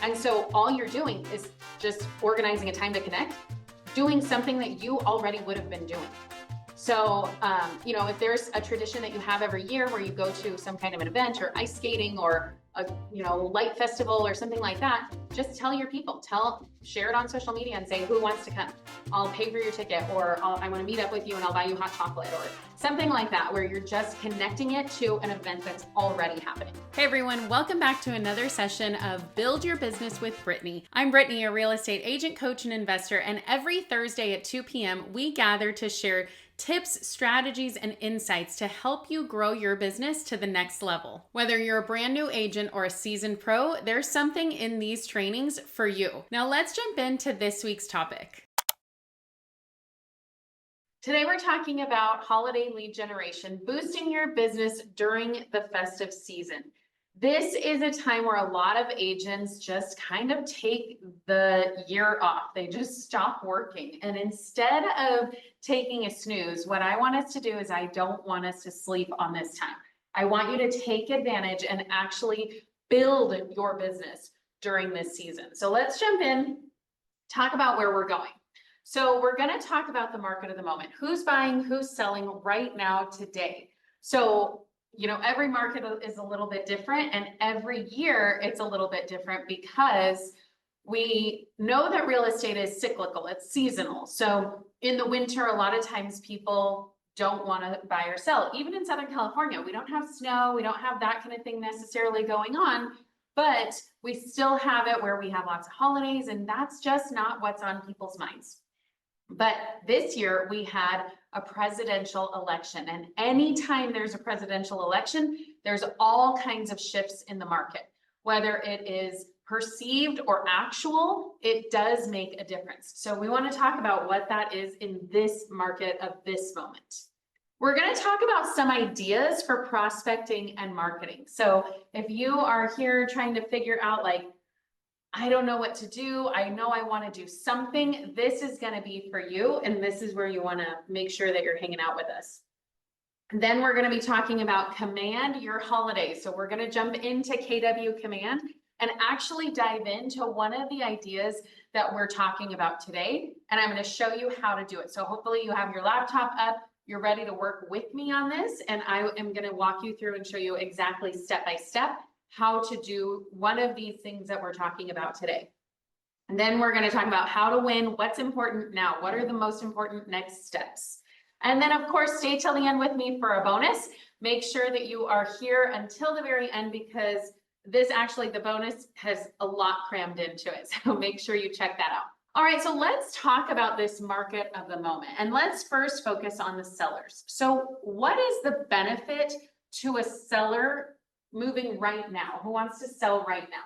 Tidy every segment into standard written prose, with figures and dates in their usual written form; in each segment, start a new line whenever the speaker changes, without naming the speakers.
And so all you're doing is just organizing a time to connect, doing something that you already would have been doing. So, if there's a tradition that you have every year where you go to some kind of an event or ice skating or a, light festival or something like that, just tell your people, share it on social media and say, who wants to come? I'll pay for your ticket, or I want to meet up with you and I'll buy you hot chocolate, or something like that, where you're just connecting it to an event that's already happening.
Hey everyone, welcome back to another session of Build Your Business with Brittany. I'm Brittany, a real estate agent, coach, and investor, and every Thursday at 2 p.m. we gather to share tips, strategies, and insights to help you grow your business to the next level. Whether you're a brand new agent or a seasoned pro, there's something in these trainings for you. Now let's jump into this week's topic.
Today we're talking about holiday lead generation, boosting your business during the festive season. This is a time where a lot of agents just kind of take the year off. They just stop working. And instead of taking a snooze, what I want us to do is I don't want us to sleep on this time. I want you to take advantage and actually build your business during this season. So let's jump in, talk about where we're going. So we're going to talk about the market of the moment. Who's buying, who's selling right now today. So every market is a little bit different, and every year it's a little bit different because we know that real estate is cyclical, it's seasonal. So in the winter, a lot of times people don't want to buy or sell. Even in Southern California, we don't have snow, we don't have that kind of thing necessarily going on, but we still have it where we have lots of holidays, and that's just not what's on people's minds. But this year we had a presidential election, and anytime there's a presidential election, there's all kinds of shifts in the market. Whether it is perceived or actual, it does make a difference. So we want to talk about what that is in this market of this moment. We're going to talk about some ideas for prospecting and marketing. So if you are here trying to figure out, I don't know what to do, I know I want to do something, this is going to be for you, and this is where you want to make sure that you're hanging out with us. And then we're going to be talking about Command Your Holidays. So we're going to jump into KW Command and actually dive into one of the ideas that we're talking about today, and I'm going to show you how to do it. So hopefully you have your laptop up, you're ready to work with me on this, and I am going to walk you through and show you exactly step by step how to do one of these things that we're talking about today. And then we're going to talk about how to win, what's important now, what are the most important next steps. And then of course, stay till the end with me for a bonus. Make sure that you are here until the very end, because the bonus has a lot crammed into it. So make sure you check that out. All right, so let's talk about this market of the moment. And let's first focus on the sellers. So what is the benefit to a seller moving right now? Who wants to sell right now?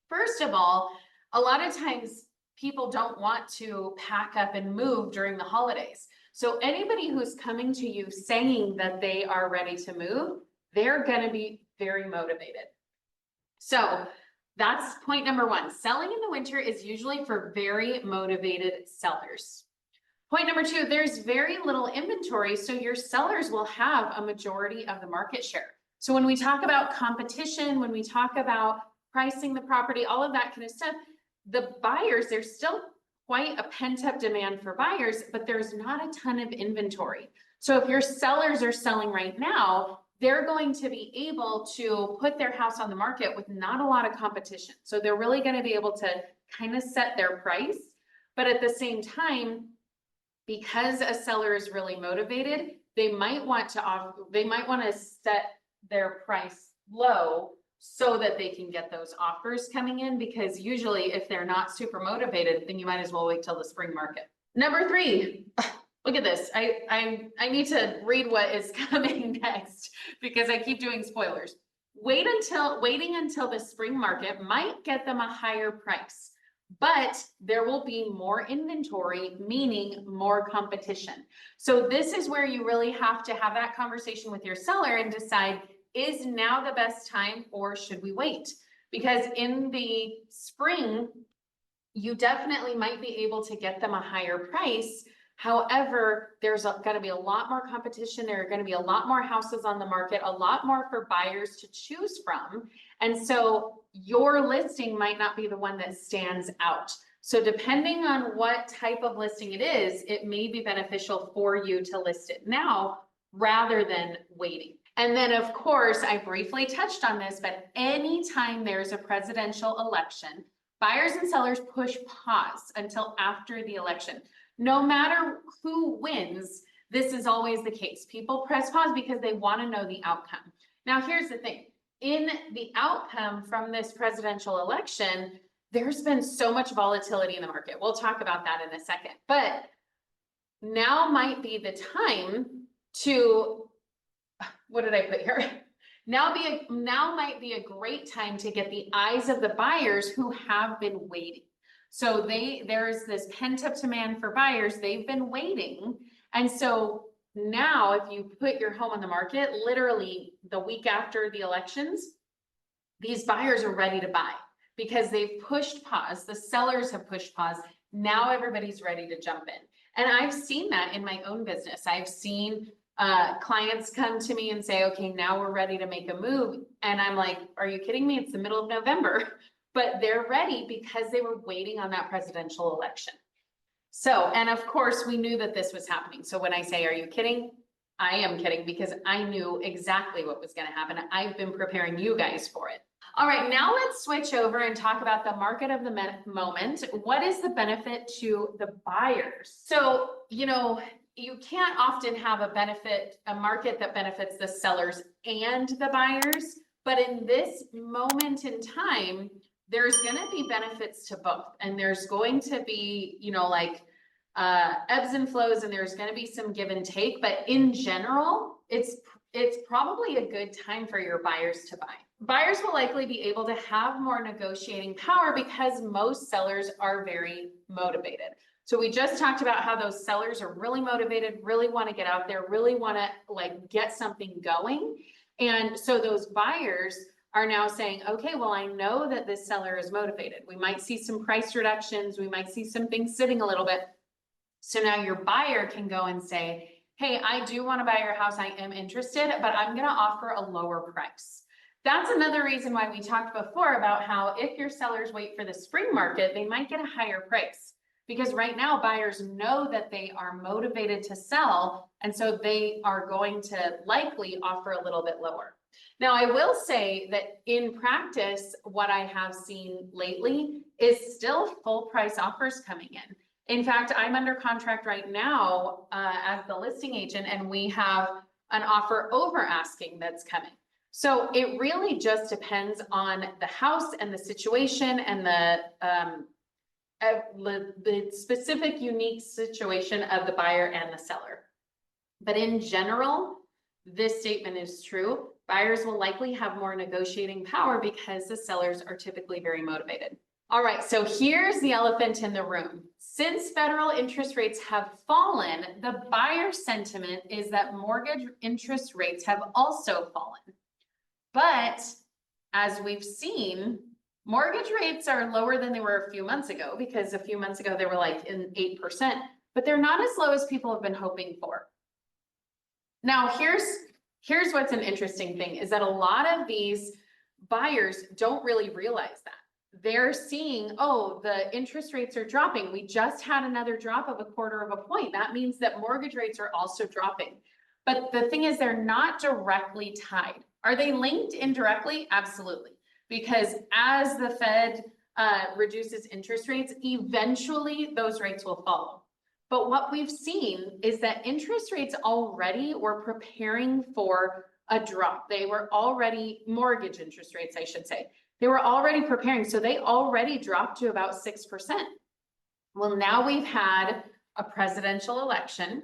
First of all, a lot of times people don't want to pack up and move during the holidays. So anybody who's coming to you saying that they are ready to move, they're going to be very motivated. So that's point number one. Selling in the winter is usually for very motivated sellers. Point number two, there's very little inventory, so your sellers will have a majority of the market share. So when we talk about competition, when we talk about pricing the property, all of that kind of stuff, the buyers, there's still quite a pent-up demand for buyers, but there's not a ton of inventory. So if your sellers are selling right now, they're going to be able to put their house on the market with not a lot of competition. So they're really going to be able to kind of set their price, but at the same time, because a seller is really motivated, they might want to set their price low so that they can get those offers coming in, because usually if they're not super motivated, then you might as well wait till the spring market. Number three, look at this. I need to read what is coming next because I keep doing spoilers. Waiting until the spring market might get them a higher price, but there will be more inventory, meaning more competition. So this is where you really have to have that conversation with your seller and decide, is now the best time or should we wait? Because in the spring, you definitely might be able to get them a higher price. However, there's going to be a lot more competition. There are going to be a lot more houses on the market, a lot more for buyers to choose from. And so your listing might not be the one that stands out. So depending on what type of listing it is, it may be beneficial for you to list it now rather than waiting. And then of course, I briefly touched on this, but anytime there's a presidential election, buyers and sellers push pause until after the election. No matter who wins, this is always the case. People press pause because they want to know the outcome. Now, here's the thing. In the outcome from this presidential election, there's been so much volatility in the market. We'll talk about that in a second. But now might be the time to, what did I put here? Now might be a great time to get the eyes of the buyers who have been waiting. So there's this pent up demand for buyers. They've been waiting. And so now if you put your home on the market, literally the week after the elections, these buyers are ready to buy because they've pushed pause. The sellers have pushed pause. Now everybody's ready to jump in. And I've seen that in my own business. I've seen clients come to me and say, okay, now we're ready to make a move. And I'm like, are you kidding me? It's the middle of November. But they're ready because they were waiting on that presidential election. So, and of course we knew that this was happening. So when I say, are you kidding? I am kidding because I knew exactly what was going to happen. I've been preparing you guys for it. All right, now let's switch over and talk about the market of the moment. What is the benefit to the buyers? So, you can't often have a market that benefits the sellers and the buyers, but in this moment in time, there's going to be benefits to both. And there's going to be, ebbs and flows, and there's going to be some give and take. But in general, it's probably a good time for your buyers to buy. Buyers will likely be able to have more negotiating power because most sellers are very motivated. So we just talked about how those sellers are really motivated, really want to get out there, really want to get something going. And so those buyers are now saying, okay, well, I know that this seller is motivated. We might see some price reductions. We might see some things sitting a little bit. So now your buyer can go and say, hey, I do want to buy your house. I am interested, but I'm going to offer a lower price. That's another reason why we talked before about how if your sellers wait for the spring market, they might get a higher price. Because right now buyers know that they are motivated to sell. And so they are going to likely offer a little bit lower. Now, I will say that in practice, what I have seen lately is still full price offers coming in. In fact, I'm under contract right now as the listing agent, and we have an offer over asking that's coming. So it really just depends on the house and the situation and the specific unique situation of the buyer and the seller. But in general, this statement is true. Buyers will likely have more negotiating power because the sellers are typically very motivated. All right, so here's the elephant in the room. Since federal interest rates have fallen, the buyer sentiment is that mortgage interest rates have also fallen. But as we've seen, mortgage rates are lower than they were a few months ago, because a few months ago they were in 8%, but they're not as low as people have been hoping for. Now, here's what's an interesting thing is that a lot of these buyers don't really realize that. They're seeing, oh, the interest rates are dropping. We just had another drop of 1/4 point. That means that mortgage rates are also dropping. But the thing is, they're not directly tied. Are they linked indirectly? Absolutely. Because as the Fed reduces interest rates, eventually those rates will follow. But what we've seen is that interest rates already were preparing for a drop. They were already, mortgage interest rates, I should say, they were already preparing. So they already dropped to about 6%. Well, now we've had a presidential election,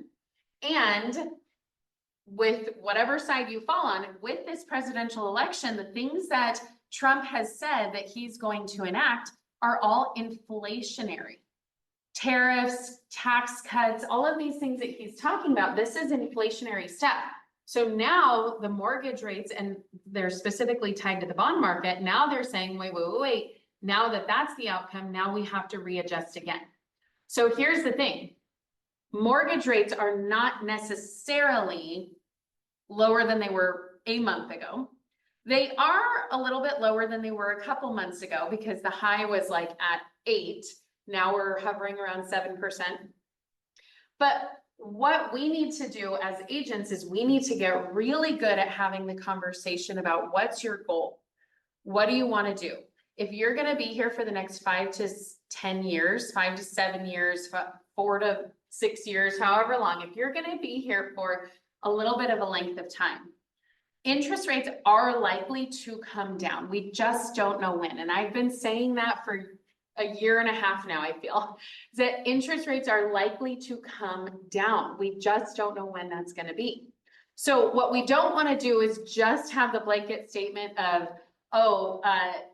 and with whatever side you fall on, with this presidential election, the things that Trump has said that he's going to enact are all inflationary. Tariffs, tax cuts, all of these things that he's talking about, this is inflationary stuff. So now the mortgage rates, and they're specifically tied to the bond market, now they're saying, wait, now that that's the outcome, now we have to readjust again. So here's the thing. mortgage rates are not necessarily lower than they were a month ago. They are a little bit lower than they were a couple months ago because the high was like at 8. Now we're hovering around 7%. But what we need to do as agents is we need to get really good at having the conversation about what's your goal? What do you want to do? If you're going to be here for the next 5 to 10 years, 5 to 7 years, 4 to 6 years, however long, if you're going to be here for a little bit of a length of time, interest rates are likely to come down. We just don't know when. And I've been saying that for a year and a half now, I feel, that interest rates are likely to come down. We just don't know when that's going to be. So what we don't want to do is just have the blanket statement of,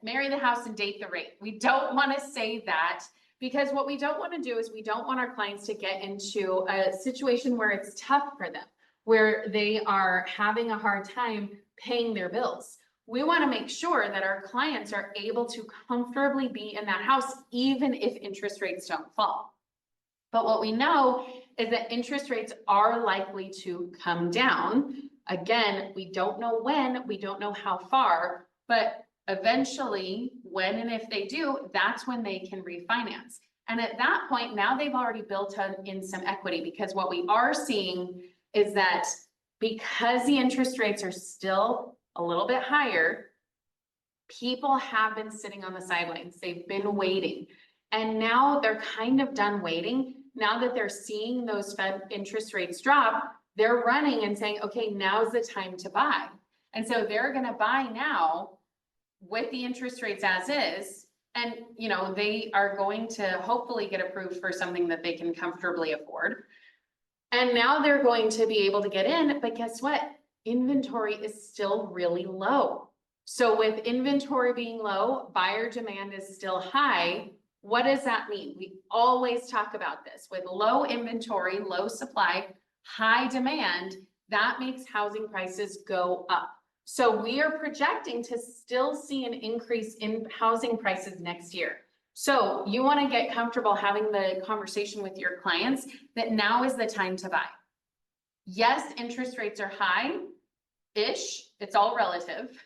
marry the house and date the rate. We don't want to say that, because what we don't want to do is we don't want our clients to get into a situation where it's tough for them, where they are having a hard time paying their bills. We want to make sure that our clients are able to comfortably be in that house, even if interest rates don't fall. But what we know is that interest rates are likely to come down. Again, we don't know when, we don't know how far, but eventually, when and if they do, that's when they can refinance. And at that point, now they've already built in some equity, because what we are seeing is that because the interest rates are still a little bit higher, people have been sitting on the sidelines. They've been waiting. And now they're kind of done waiting. Now that they're seeing those Fed interest rates drop, they're running and saying, okay, now's the time to buy. And so they're going to buy now with the interest rates as is. And, they are going to hopefully get approved for something that they can comfortably afford. And now they're going to be able to get in, but guess what? Inventory is still really low. So with inventory being low, buyer demand is still high. What does that mean? We always talk about this. With low inventory, low supply, high demand, that makes housing prices go up. So we are projecting to still see an increase in housing prices next year. So you want to get comfortable having the conversation with your clients that now is the time to buy. Yes, interest rates are high-ish. It's all relative.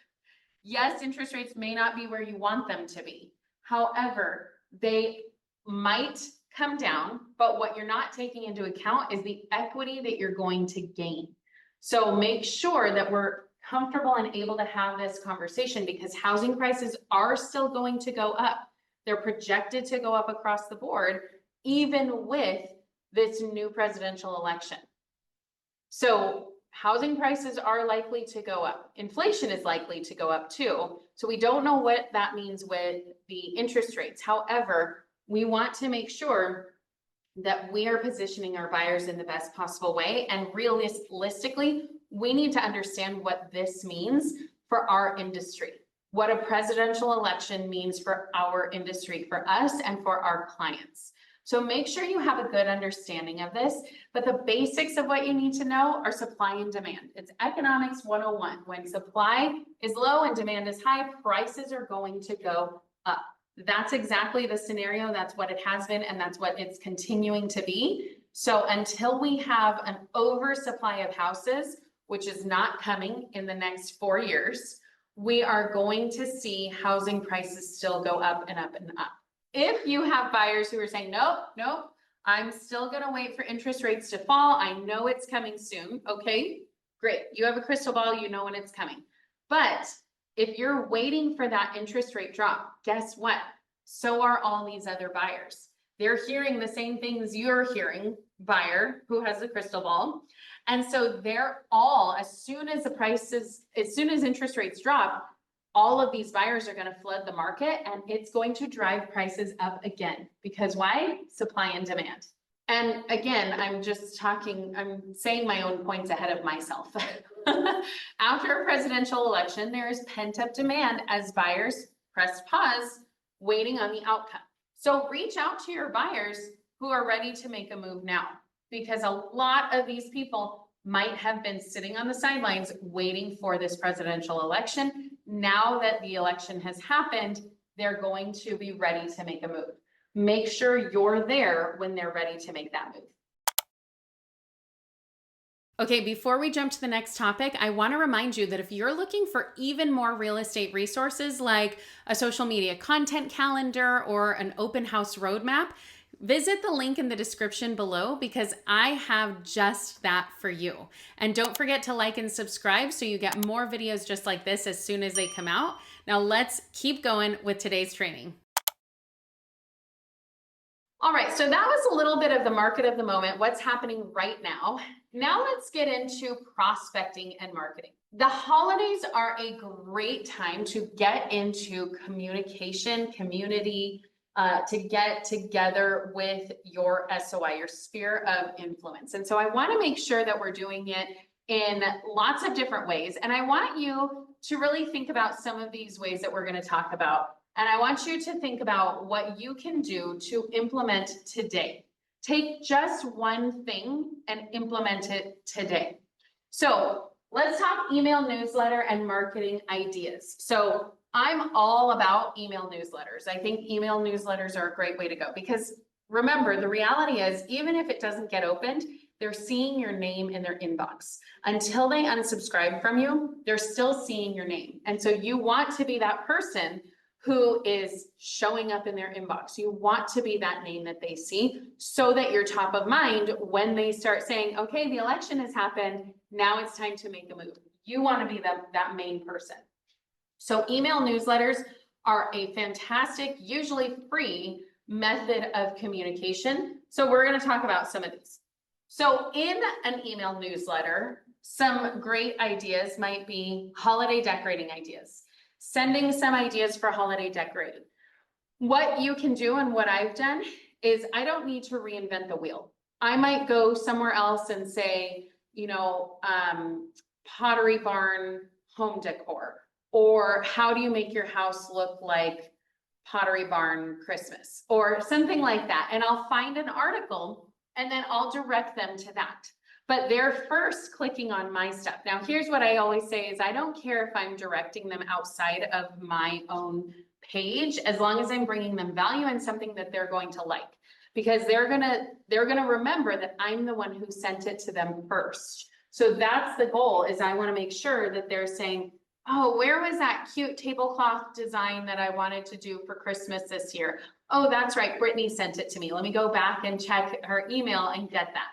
Yes, interest rates may not be where you want them to be. However, they might come down, but what you're not taking into account is the equity that you're going to gain. So make sure that we're comfortable and able to have this conversation, because housing prices are still going to go up. They're projected to go up across the board, even with this new presidential election. So housing prices are likely to go up. Inflation is likely to go up too. So we don't know what that means with the interest rates. However, we want to make sure that we are positioning our buyers in the best possible way. And realistically, we need to understand what this means for our industry, what a presidential election means for our industry, for us and for our clients. So make sure you have a good understanding of this, but the basics of what you need to know are supply and demand. It's economics 101. When supply is low and demand is high, prices are going to go up. That's exactly the scenario. That's what it has been, and that's what it's continuing to be. So until we have an oversupply of houses, which is not coming in the next 4 years, we are going to see housing prices still go up and up and up. If you have buyers who are saying, nope, I'm still going to wait for interest rates to fall. I know it's coming soon. Okay, great. You have a crystal ball. You know when it's coming. But if you're waiting for that interest rate drop, guess what? So are all these other buyers. They're hearing the same things you're hearing, buyer who has a crystal ball. And so they're all, as soon as interest rates drop, all of these buyers are going to flood the market, and it's going to drive prices up again. Because why? Supply and demand. And again, I'm saying my own points ahead of myself. After a presidential election, there is pent-up demand as buyers press pause, waiting on the outcome. So reach out to your buyers who are ready to make a move now, because a lot of these people might have been sitting on the sidelines waiting for this presidential election. Now that the election has happened, they're going to be ready to make a move. Make sure you're there when they're ready to make that move.
Okay, before we jump to the next topic, I want to remind you that if you're looking for even more real estate resources like a social media content calendar or an open house roadmap, visit the link in the description below because I have just that for you. And don't forget to like and subscribe so you get more videos just like this as soon as they come out. Now let's keep going with today's training.
All right, so that was a little bit of the market of the moment, what's happening right now. Now let's get into prospecting and marketing. The holidays are a great time to get into communication, community, to get together with your SOI, your sphere of influence. And so I want to make sure that we're doing it in lots of different ways. And I want you to really think about some of these ways that we're going to talk about. And I want you to think about what you can do to implement today. Take just one thing and implement it today. So let's talk email newsletter and marketing ideas. So I'm all about email newsletters. I think email newsletters are a great way to go because remember, the reality is even if it doesn't get opened, they're seeing your name in their inbox. Until they unsubscribe from you, they're still seeing your name. And so you want to be that person who is showing up in their inbox. You want to be that name that they see so that you're top of mind when they start saying, okay, the election has happened. Now it's time to make a move. You want to be that main person. So email newsletters are a fantastic, usually free method of communication. So we're going to talk about some of these. So in an email newsletter, some great ideas might be holiday decorating ideas. Sending some ideas for holiday decorating. What you can do and what I've done is I don't need to reinvent the wheel. I might go somewhere else and say, Pottery Barn home decor, or how do you make your house look like Pottery Barn Christmas, or something like that. And I'll find an article and then I'll direct them to that. But they're first clicking on my stuff. Now, here's what I always say is I don't care if I'm directing them outside of my own page, as long as I'm bringing them value and something that they're going to like, because they're gonna remember that I'm the one who sent it to them first. So that's the goal, is I want to make sure that they're saying, oh, where was that cute tablecloth design that I wanted to do for Christmas this year? Oh, that's right, Brittany sent it to me. Let me go back and check her email and get that.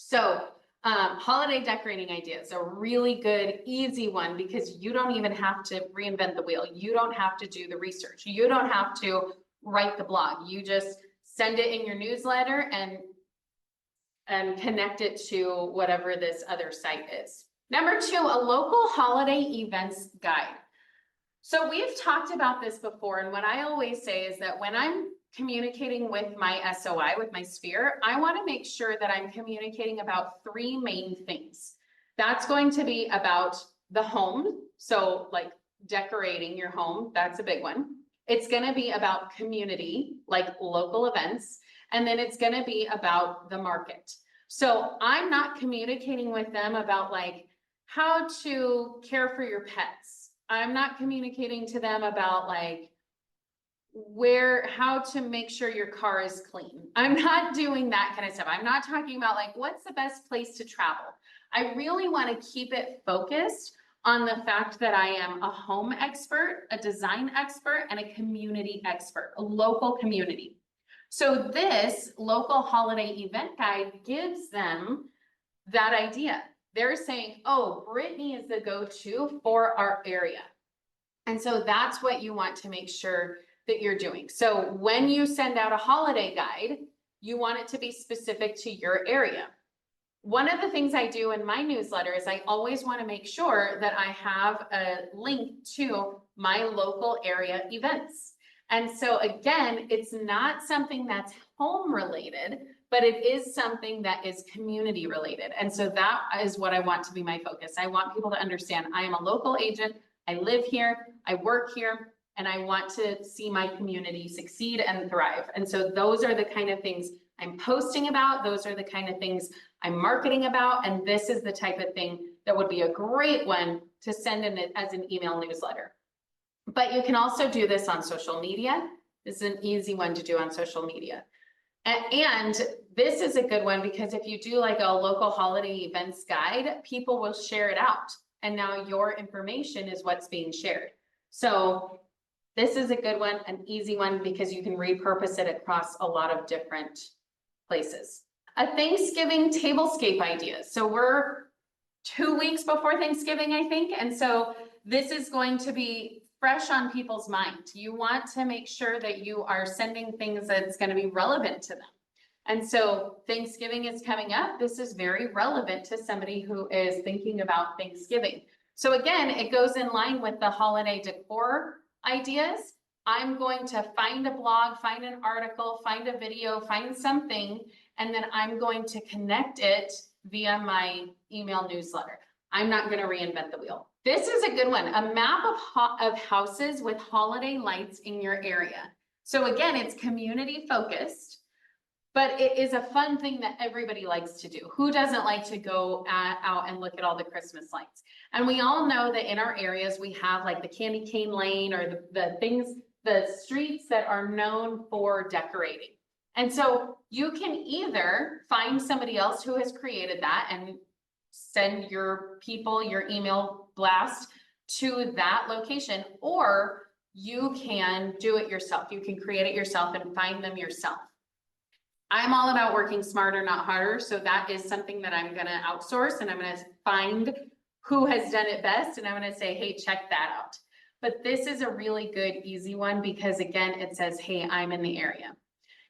So holiday decorating ideas, a really good, easy one, because you don't even have to reinvent the wheel. You don't have to do the research. You don't have to write the blog. You just send it in your newsletter and connect it to whatever this other site is. Number 2, a local holiday events guide. So we've talked about this before, and what I always say is that when I'm communicating with my SOI, with my sphere, I want to make sure that I'm communicating about 3 main things. That's going to be about the home. So like decorating your home, that's a big one. It's going to be about community, like local events. And then it's going to be about the market. So I'm not communicating with them about like how to care for your pets. I'm not communicating to them about like how to make sure your car is clean. I'm not doing that kind of stuff. I'm not talking about like, what's the best place to travel? I really want to keep it focused on the fact that I am a home expert, a design expert, and a community expert, a local community. So this local holiday event guide gives them that idea. They're saying, oh, Brittany is the go-to for our area. And so that's what you want to make sure that you're doing. So when you send out a holiday guide, you want it to be specific to your area. One of the things I do in my newsletter is I always want to make sure that I have a link to my local area events. And so again, it's not something that's home related, but it is something that is community related. And so that is what I want to be my focus. I want people to understand I am a local agent. I live here, I work here, and I want to see my community succeed and thrive. And so those are the kind of things I'm posting about. Those are the kind of things I'm marketing about. And this is the type of thing that would be a great one to send in as an email newsletter. But you can also do this on social media. This is an easy one to do on social media. And this is a good one because if you do like a local holiday events guide, people will share it out. And now your information is what's being shared. So this is a good one, an easy one, because you can repurpose it across a lot of different places. A Thanksgiving tablescape idea. So we're 2 weeks before Thanksgiving, I think. And so this is going to be fresh on people's mind. You want to make sure that you are sending things that's going to be relevant to them. And so Thanksgiving is coming up. This is very relevant to somebody who is thinking about Thanksgiving. So again, it goes in line with the holiday decor ideas. I'm going to find a blog, find an article, find a video, find something, and then I'm going to connect it via my email newsletter. I'm not going to reinvent the wheel. This is a good one, a map of houses with holiday lights in your area. So again, it's community focused, but it is a fun thing that everybody likes to do. Who doesn't like to go out and look at all the Christmas lights? And we all know that in our areas, we have like the candy cane lane or the streets that are known for decorating. And so you can either find somebody else who has created that and send your people your email blast to that location, or you can do it yourself. You can create it yourself and find them yourself. I'm all about working smarter, not harder. So that is something that I'm going to outsource, and I'm going to find who has done it best. And I'm going to say, hey, check that out. But this is a really good, easy one because again, it says, hey, I'm in the area.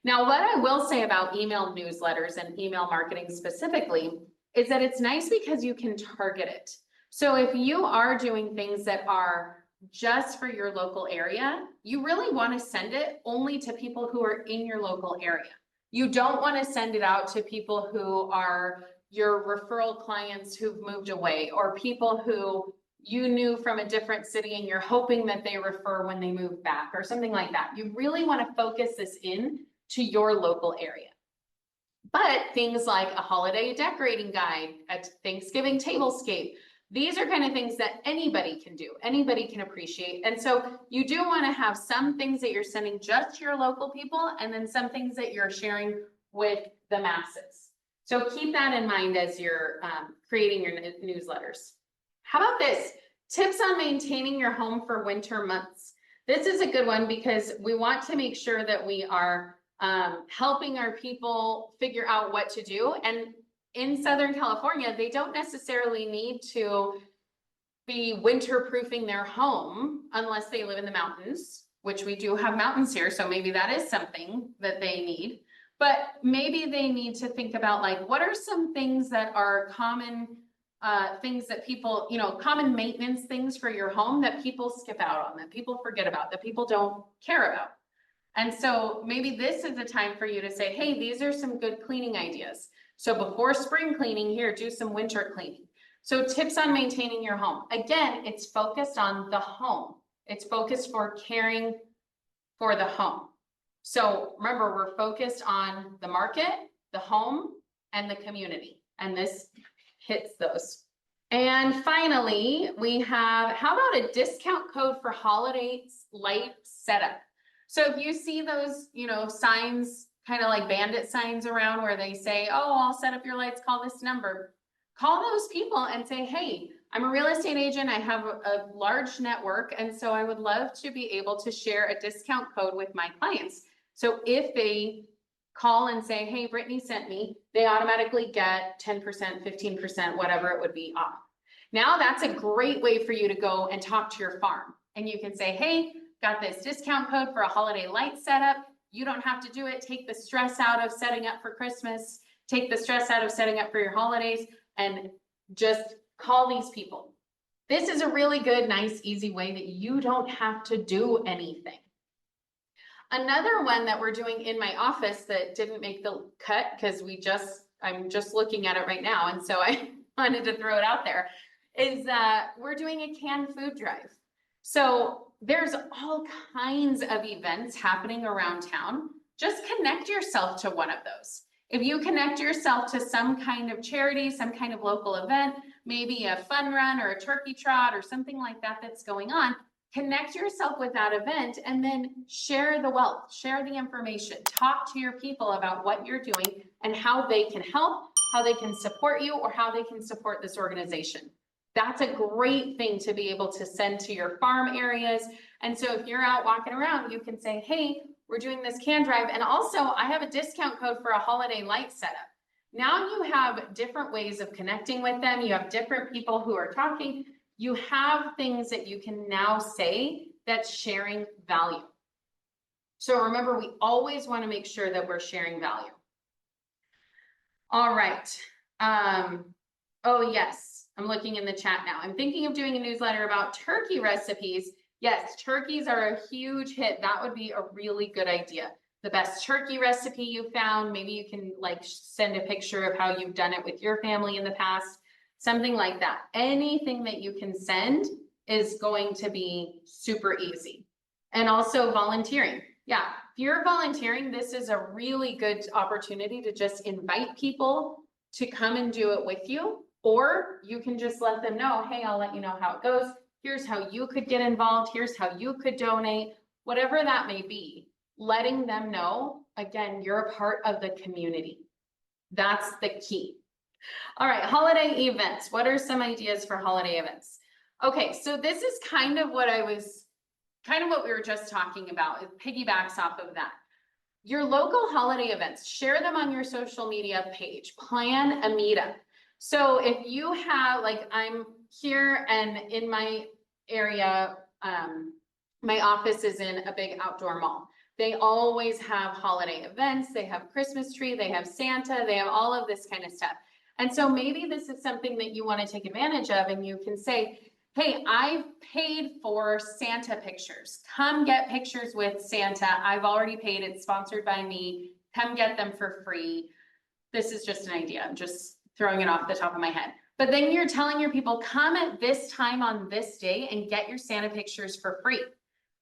Now, what I will say about email newsletters and email marketing specifically is that it's nice because you can target it. So if you are doing things that are just for your local area, you really want to send it only to people who are in your local area. You don't want to send it out to people who are your referral clients who've moved away, or people who you knew from a different city and you're hoping that they refer when they move back or something like that. You really want to focus this in to your local area. But things like a holiday decorating guide, a Thanksgiving tablescape, these are kind of things that anybody can do, anybody can appreciate. And so you do want to have some things that you're sending just to your local people, and then some things that you're sharing with the masses. So keep that in mind as you're creating your newsletters. How about this? Tips on maintaining your home for winter months. This is a good one because we want to make sure that we are helping our people figure out what to do. And in Southern California, they don't necessarily need to be winter-proofing their home unless they live in the mountains, which we do have mountains here. So maybe that is something that they need. But maybe they need to think about, like, what are some things that are common things that people, common maintenance things for your home that people skip out on, that people forget about, that people don't care about. And so maybe this is a time for you to say, hey, these are some good cleaning ideas. So before spring cleaning, here, do some winter cleaning. So tips on maintaining your home. Again, it's focused on the home. It's focused for caring for the home. So remember, we're focused on the market, the home, and the community. And this hits those. And finally, we have, how about a discount code for holiday light setup? So if you see those, signs, kind of like bandit signs around where they say, oh, I'll set up your lights, call this number. Call those people and say, hey, I'm a real estate agent. I have a large network. And so I would love to be able to share a discount code with my clients. So if they call and say, hey, Brittany sent me, they automatically get 10%, 15%, whatever it would be off. Now that's a great way for you to go and talk to your farm. And you can say, hey, got this discount code for a holiday light setup. You don't have to do it. Take the stress out of setting up for Christmas. Take the stress out of setting up for your holidays, and just call these people. This is a really good, nice, easy way that you don't have to do anything. Another one that we're doing in my office that didn't make the cut because I'm just looking at it right now, and so I wanted to throw it out there, is we're doing a canned food drive. So there's all kinds of events happening around town. Just connect yourself to one of those. If you connect yourself to some kind of charity, some kind of local event, maybe a fun run or a turkey trot or something like that that's going on, connect yourself with that event, and then share the wealth, share the information, talk to your people about what you're doing and how they can help, how they can support you, or how they can support this organization. That's a great thing to be able to send to your farm areas. And so if you're out walking around, you can say, hey, we're doing this can drive. And also I have a discount code for a holiday light setup. Now you have different ways of connecting with them. You have different people who are talking. You have things that you can now say that's sharing value. So remember, we always want to make sure that we're sharing value. All right. Oh, yes. I'm looking in the chat now. I'm thinking of doing a newsletter about turkey recipes. Yes, turkeys are a huge hit. That would be a really good idea. The best turkey recipe you found. Maybe you can like send a picture of how you've done it with your family in the past. Something like that. Anything that you can send is going to be super easy. And also volunteering. Yeah, if you're volunteering, this is a really good opportunity to just invite people to come and do it with you. Or you can just let them know, hey, I'll let you know how it goes. Here's how you could get involved. Here's how you could donate, whatever that may be. Letting them know, again, you're a part of the community. That's the key. All right, holiday events. What are some ideas for holiday events? Okay, so this is kind of what we were just talking about. It piggybacks off of that. Your local holiday events, share them on your social media page. Plan a meetup. So if you have, like I'm here and in my area, my office is in a big outdoor mall. They always have holiday events. They have Christmas tree, they have Santa, they have all of this kind of stuff. And so maybe this is something that you want to take advantage of, and you can say, hey, I've paid for Santa pictures. Come get pictures with Santa. I've already paid. It's sponsored by me. Come get them for free. This is just an idea. I'm just throwing it off the top of my head. But then you're telling your people, come at this time on this day and get your Santa pictures for free.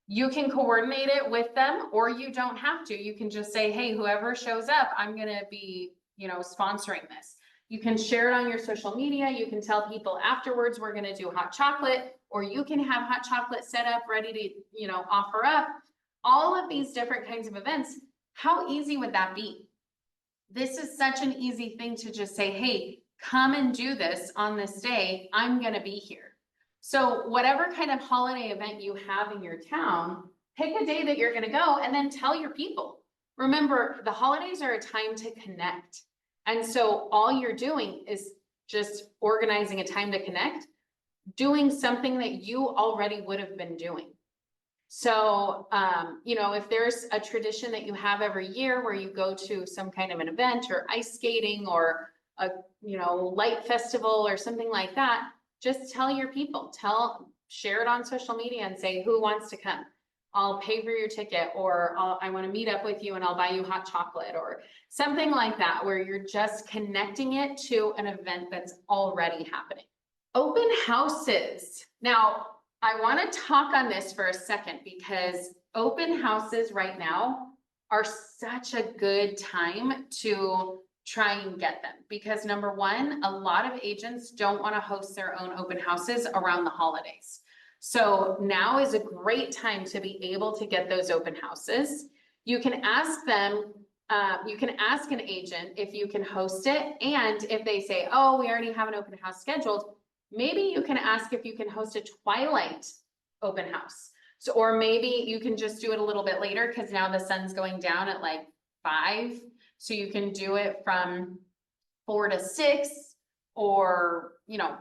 You can coordinate it with them, or you don't have to. You can just say, hey, whoever shows up, I'm going to be, sponsoring this. You can share it on your social media. You can tell people afterwards, we're going to do hot chocolate, or you can have hot chocolate set up ready to, offer up. All of these different kinds of events. How easy would that be? This is such an easy thing to just say, hey, come and do this on this day. I'm going to be here. So whatever kind of holiday event you have in your town, pick a day that you're going to go and then tell your people. Remember, the holidays are a time to connect. And so all you're doing is just organizing a time to connect, doing something that you already would have been doing. So, if there's a tradition that you have every year where you go to some kind of an event or ice skating or a, light festival or something like that, just tell your people, share it on social media and say, who wants to come? I'll pay for your ticket, or I want to meet up with you and I'll buy you hot chocolate, or something like that, where you're just connecting it to an event that's already happening. Open houses. Now, I want to talk on this for a second, because open houses right now are such a good time to try and get them, because number one, a lot of agents don't want to host their own open houses around the holidays. So now is a great time to be able to get those open houses. You can ask them, you can ask an agent if you can host it. And if they say, oh, we already have an open house scheduled, maybe you can ask if you can host a twilight open house. So, or maybe you can just do it a little bit later, because now the sun's going down at like 5. So you can do it from 4 to 6, or,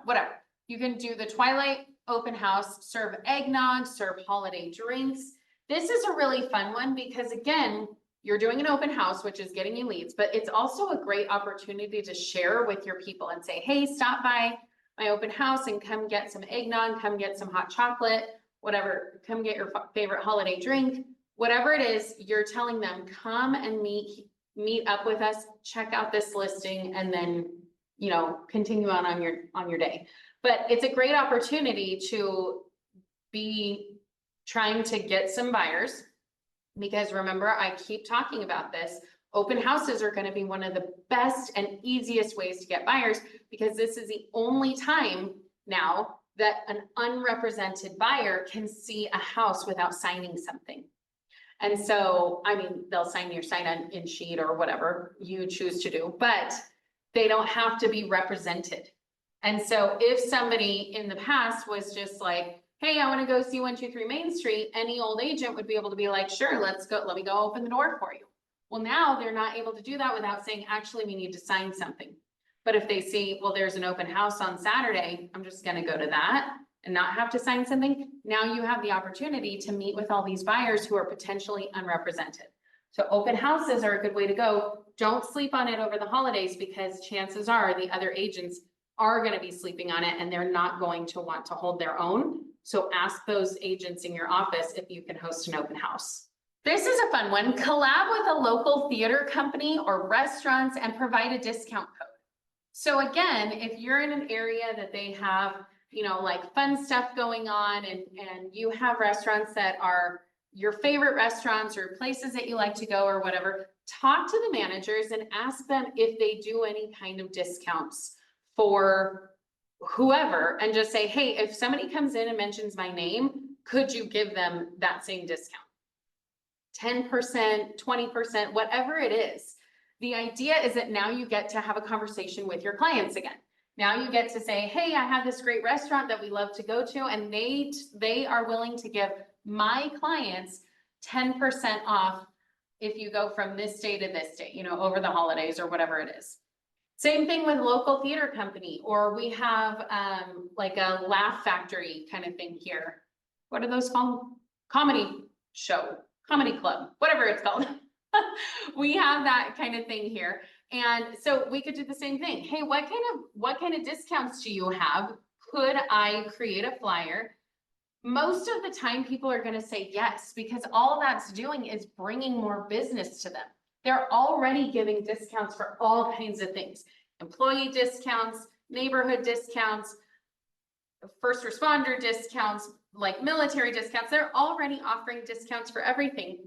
whatever. You can do the twilight open house, serve eggnog, serve holiday drinks. This is a really fun one, because again, you're doing an open house, which is getting you leads, but it's also a great opportunity to share with your people and say, hey, stop by my open house and come get some eggnog, come get some hot chocolate, whatever, come get your favorite holiday drink, whatever it is. You're telling them, come and meet up with us, check out this listing, and then, continue on your day. But it's a great opportunity to be trying to get some buyers, because remember, I keep talking about this. Open houses are going to be one of the best and easiest ways to get buyers, because this is the only time now that an unrepresented buyer can see a house without signing something. And so, I mean, they'll sign your sign-in sheet or whatever you choose to do, but they don't have to be represented. And so if somebody in the past was just like, hey, I want to go see 123 Main Street, any old agent would be able to be like, sure, let's go, let me go open the door for you. Well, now they're not able to do that without saying, actually, we need to sign something. But if they see, well, there's an open house on Saturday, I'm just going to go to that and not have to sign something. Now you have the opportunity to meet with all these buyers who are potentially unrepresented. So open houses are a good way to go. Don't sleep on it over the holidays, because chances are the other agents are going to be sleeping on it and they're not going to want to hold their own. So ask those agents in your office if you can host an open house. This is a fun one. Collab with a local theater company or restaurants and provide a discount code. So again, if you're in an area that they have, you know, like fun stuff going on, and you have restaurants that are your favorite restaurants or places that you like to go or whatever, talk to the managers and ask them if they do any kind of discounts for whoever, and just say, hey, if somebody comes in and mentions my name, could you give them that same discount? 10%, 20%, whatever it is. The idea is that now you get to have a conversation with your clients again. Now you get to say, hey, I have this great restaurant that we love to go to, and they are willing to give my clients 10% off if you go from this day to this day, you know, over the holidays or whatever it is. Same thing with local theater company, or we have like a Laugh Factory kind of thing here. What are those called? Comedy show, comedy club, whatever it's called. We have that kind of thing here. And so we could do the same thing. Hey, what kind of discounts do you have? Could I create a flyer? Most of the time people are going to say yes, because all that's doing is bringing more business to them. They're already giving discounts for all kinds of things. Employee discounts, neighborhood discounts, first responder discounts, like military discounts. They're already offering discounts for everything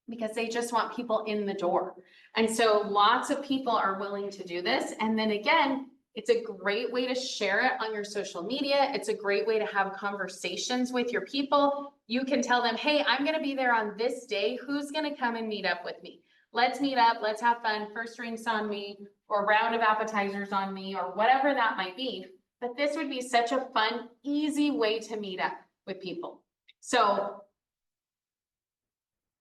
because they just want people in the door. And so lots of people are willing to do this. And then again, it's a great way to share it on your social media. It's a great way to have conversations with your people. You can tell them, hey, I'm going to be there on this day. Who's going to come and meet up with me? Let's meet up. Let's have fun. First drinks on me, or round of appetizers on me, or whatever that might be. But this would be such a fun, easy way to meet up with people. So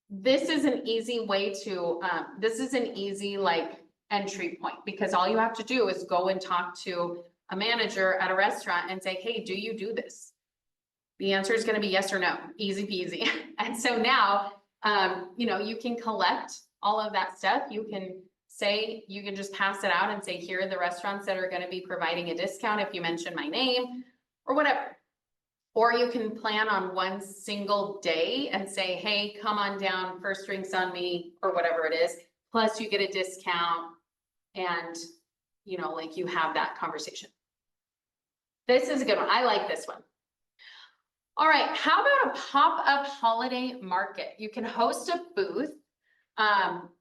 this is an easy way to, this is an easy like entry point, because all you have to do is go and talk to a manager at a restaurant and say, hey, do you do this? The answer is going to be yes or no, easy peasy. And so now, you know, you can collect all of that stuff. You can say, you can just pass it out and say, here are the restaurants that are going to be providing a discount if you mention my name or whatever. Or you can plan on one single day and say, hey, come on down, first drinks on me, or whatever it is. Plus you get a discount, and, you know, like you have that conversation. This is a good one. I like this one. All right. How about a pop-up holiday market? You can host a booth.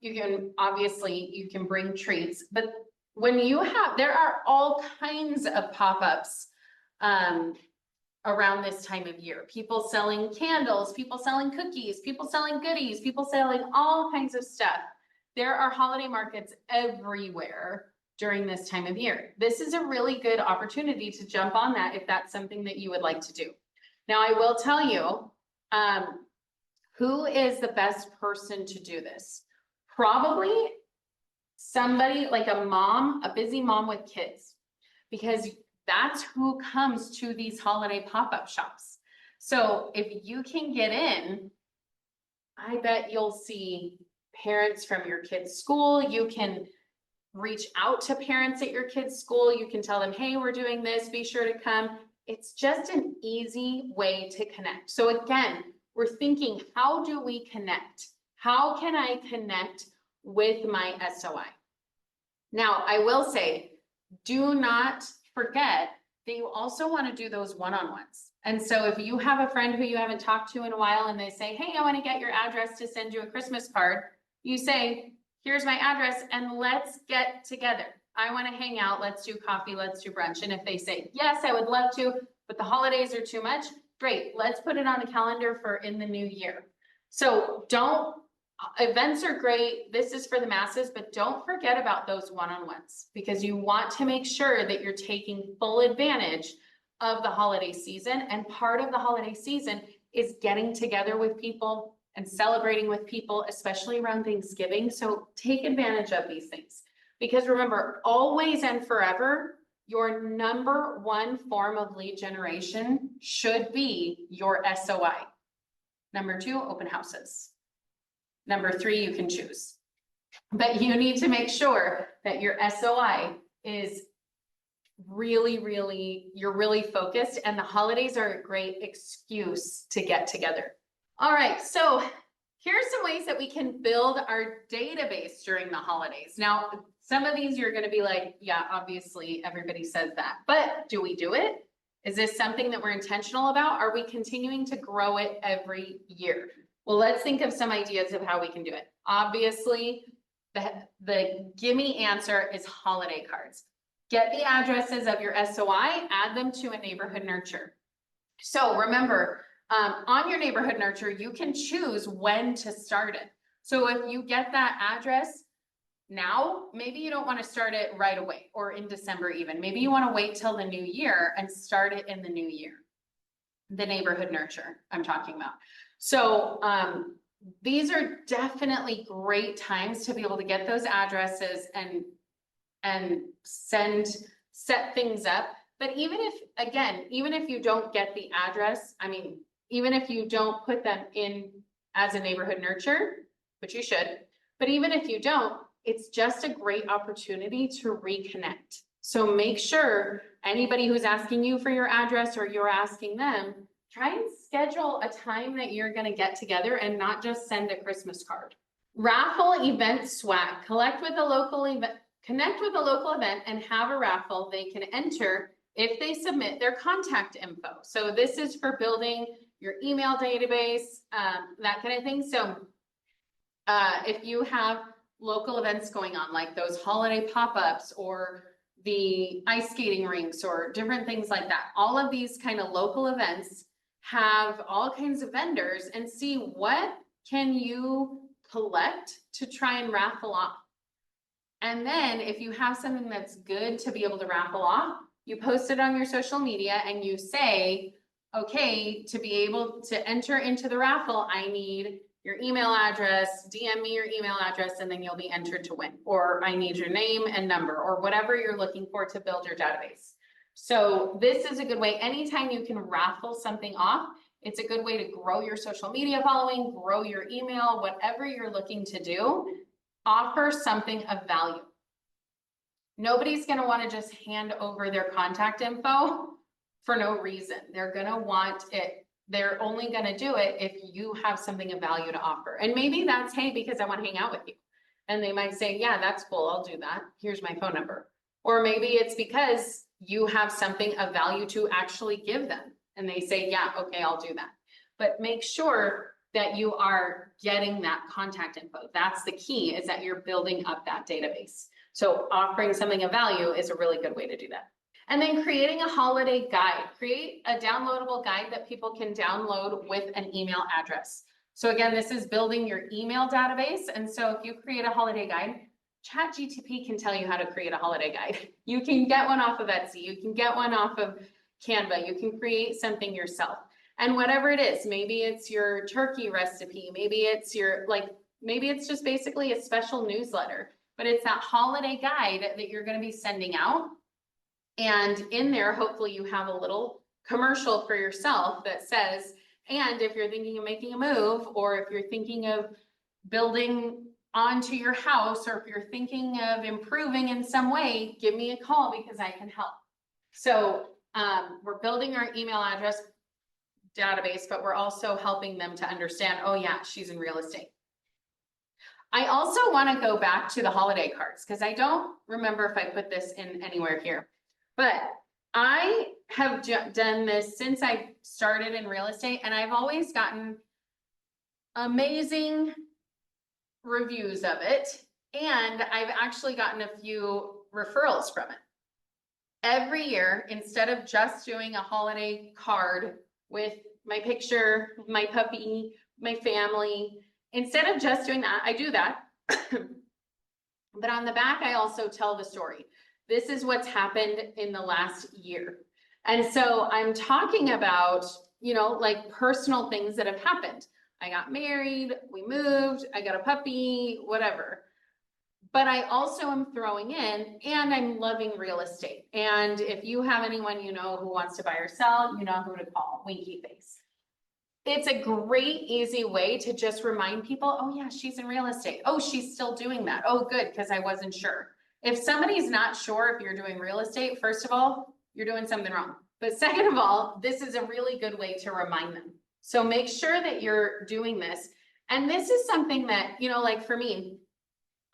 You can, obviously you can bring treats, but when you have, there are all kinds of pop-ups, around this time of year. People selling candles, people selling cookies, people selling goodies, people selling all kinds of stuff. There are holiday markets everywhere during this time of year. This is a really good opportunity to jump on that if that's something that you would like to do. Now, I will tell you, who is the best person to do this? Probably somebody like a mom, a busy mom with kids, because that's who comes to these holiday pop-up shops. So if you can get in, I bet you'll see parents from your kids' school. You can reach out to parents at your kids' school. You can tell them, hey, we're doing this, be sure to come. It's just an easy way to connect. So again, we're thinking, how do we connect? How can I connect with my SOI? Now, I will say, do not forget that you also want to do those one-on-ones. And so if you have a friend who you haven't talked to in a while and they say, hey, I want to get your address to send you a Christmas card, you say, here's my address and let's get together. I want to hang out. Let's do coffee. Let's do brunch. And if they say, yes, I would love to, but the holidays are too much. Great, let's put it on the calendar for in the new year. So events are great. This is for the masses, but don't forget about those one-on-ones because you want to make sure that you're taking full advantage of the holiday season. And part of the holiday season is getting together with people and celebrating with people, especially around Thanksgiving. So take advantage of these things because remember, always and forever, your number one form of lead generation should be your SOI. Number 2, open houses. Number 3, you can choose. But you need to make sure that your SOI is you're really focused, and the holidays are a great excuse to get together. All right, so here's some ways that we can build our database during the holidays. Now, some of these you're going to be like, yeah, obviously everybody says that, but do we do it? Is this something that we're intentional about? Are we continuing to grow it every year? Well, let's think of some ideas of how we can do it. Obviously, the gimme answer is holiday cards. Get the addresses of your SOI, add them to a neighborhood nurture. So remember, on your neighborhood nurture, you can choose when to start it. So if you get that address now, maybe you don't want to start it right away or in December even. Maybe you want to wait till the new year and start it in the new year. The neighborhood nurture I'm talking about. So these are definitely great times to be able to get those addresses and set things up. But even if you don't get the address, even if you don't put them in as a neighborhood nurture, which you should, but even if you don't, it's just a great opportunity to reconnect. So make sure anybody who's asking you for your address or you're asking them, try and schedule a time that you're going to get together and not just send a Christmas card. Raffle event swag. Connect with a local event and have a raffle they can enter if they submit their contact info. So this is for building your email database, that kind of thing. So if you have local events going on, like those holiday pop-ups or the ice skating rinks or different things like that, all of these kind of local events have all kinds of vendors, and see what can you collect to try and raffle off. And then if you have something that's good to be able to raffle off, you post it on your social media and you say, okay, to be able to enter into the raffle, I need your email address, DM me your email address, and then you'll be entered to win. Or I need your name and number, or whatever you're looking for to build your database. So this is a good way. Anytime you can raffle something off, it's a good way to grow your social media following, grow your email, whatever you're looking to do, offer something of value. Nobody's going to want to just hand over their contact info for no reason. They're going to want it. They're only going to do it if you have something of value to offer. And maybe that's, hey, because I want to hang out with you. And they might say, yeah, that's cool. I'll do that. Here's my phone number. Or maybe it's because you have something of value to actually give them. And they say, yeah, okay, I'll do that. But make sure that you are getting that contact info. That's the key, is that you're building up that database. So offering something of value is a really good way to do that. And then creating a holiday guide. Create a downloadable guide that people can download with an email address. So again, this is building your email database. And so if you create a holiday guide, ChatGPT can tell you how to create a holiday guide. You can get one off of Etsy. You can get one off of Canva. You can create something yourself. And whatever it is, maybe it's your turkey recipe. Maybe it's maybe it's just basically a special newsletter, but it's that holiday guide that you're going to be sending out. And in there, hopefully you have a little commercial for yourself that says, and if you're thinking of making a move, or if you're thinking of building onto your house, or if you're thinking of improving in some way, give me a call because I can help. So we're building our email address database, but we're also helping them to understand, oh yeah, she's in real estate. I also want to go back to the holiday cards because I don't remember if I put this in anywhere here, but I have done this since I started in real estate, and I've always gotten amazing reviews of it, and I've actually gotten a few referrals from it. every year, instead of just doing a holiday card with my picture, my puppy, my family, instead of just doing that, I do that. But on the back, I also tell the story. This is what's happened in the last year. And so I'm talking about, like personal things that have happened. I got married, we moved, I got a puppy, whatever. But I also am throwing in, and I'm loving real estate. And if you have anyone who wants to buy or sell, you know who to call, Winky Face. It's a great, easy way to just remind people, oh yeah, she's in real estate. Oh, she's still doing that. Oh, good, because I wasn't sure. If somebody's not sure if you're doing real estate, first of all, you're doing something wrong. But second of all, this is a really good way to remind them. So make sure that you're doing this. And this is something that, like for me,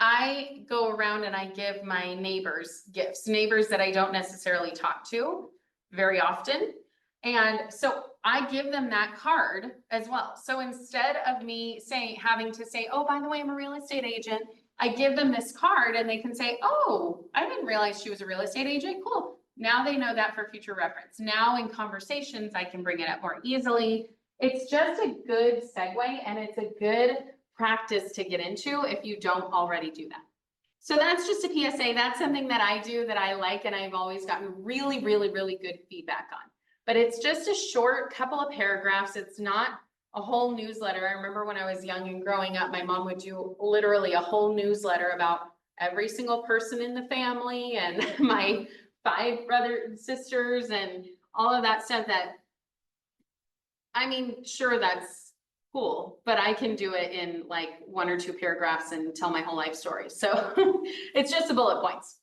I go around and I give my neighbors gifts, neighbors that I don't necessarily talk to very often. And so I give them that card as well. So instead of me having to say, oh, by the way, I'm a real estate agent, I give them this card and they can say, oh, I didn't realize she was a real estate agent. Cool. Now they know that for future reference. Now in conversations, I can bring it up more easily. It's just a good segue and it's a good practice to get into if you don't already do that. So that's just a PSA. That's something that I do that I like and I've always gotten really, really, really good feedback on. But it's just a short couple of paragraphs. It's not a whole newsletter. I remember when I was young and growing up, my mom would do literally a whole newsletter about every single person in the family and my 5 brothers and sisters and all of that stuff sure, that's cool, but I can do it in like 1 or 2 paragraphs and tell my whole life story. So it's just the bullet points.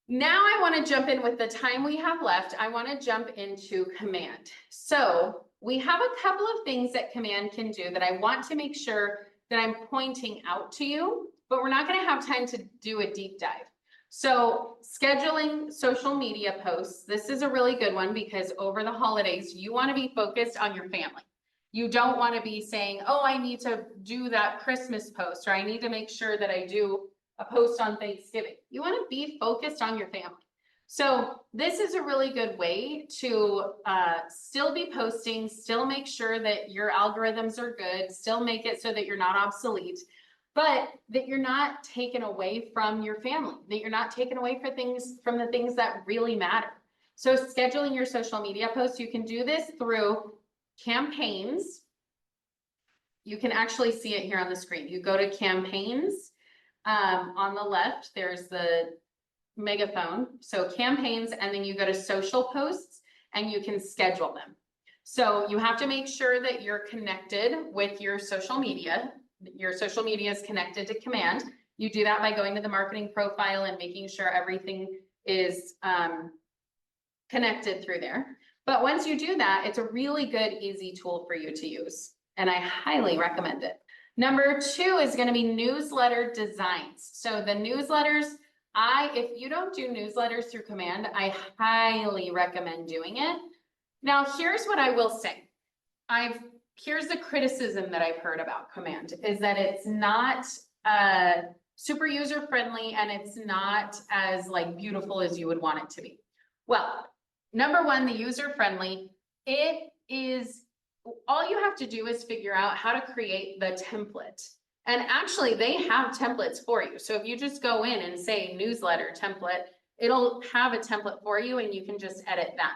Now I want to jump in with the time we have left. I want to jump into Command. So we have a couple of things that Command can do that I want to make sure that I'm pointing out to you, but we're not going to have time to do a deep dive. So scheduling social media posts, this is a really good one because over the holidays, you want to be focused on your family. You don't want to be saying, oh, I need to do that Christmas post, or I need to make sure that I do a post on Thanksgiving. You want to be focused on your family. So this is a really good way to still be posting, still make sure that your algorithms are good, still make it so that you're not obsolete, but that you're not taken away from your family, that you're not taken away from the things that really matter. So scheduling your social media posts, you can do this through campaigns. You can actually see it here on the screen. You go to campaigns. On the left, there's the megaphone. So campaigns, and then you go to social posts and you can schedule them. So you have to make sure that you're connected with your social media. Your social media is connected to Command. You do that by going to the marketing profile and making sure everything is connected through there. But once you do that, it's a really good, easy tool for you to use. And I highly recommend it. Number 2 is going to be newsletter designs. So the newsletters, if you don't do newsletters through Command, I highly recommend doing it. Now, here's what I will say. Here's the criticism that I've heard about Command is that it's not super user friendly and it's not as beautiful as you would want it to be. Well, number 1, the user friendly, it is, all you have to do is figure out how to create the template. And actually they have templates for you. So if you just go in and say newsletter template, it'll have a template for you and you can just edit that.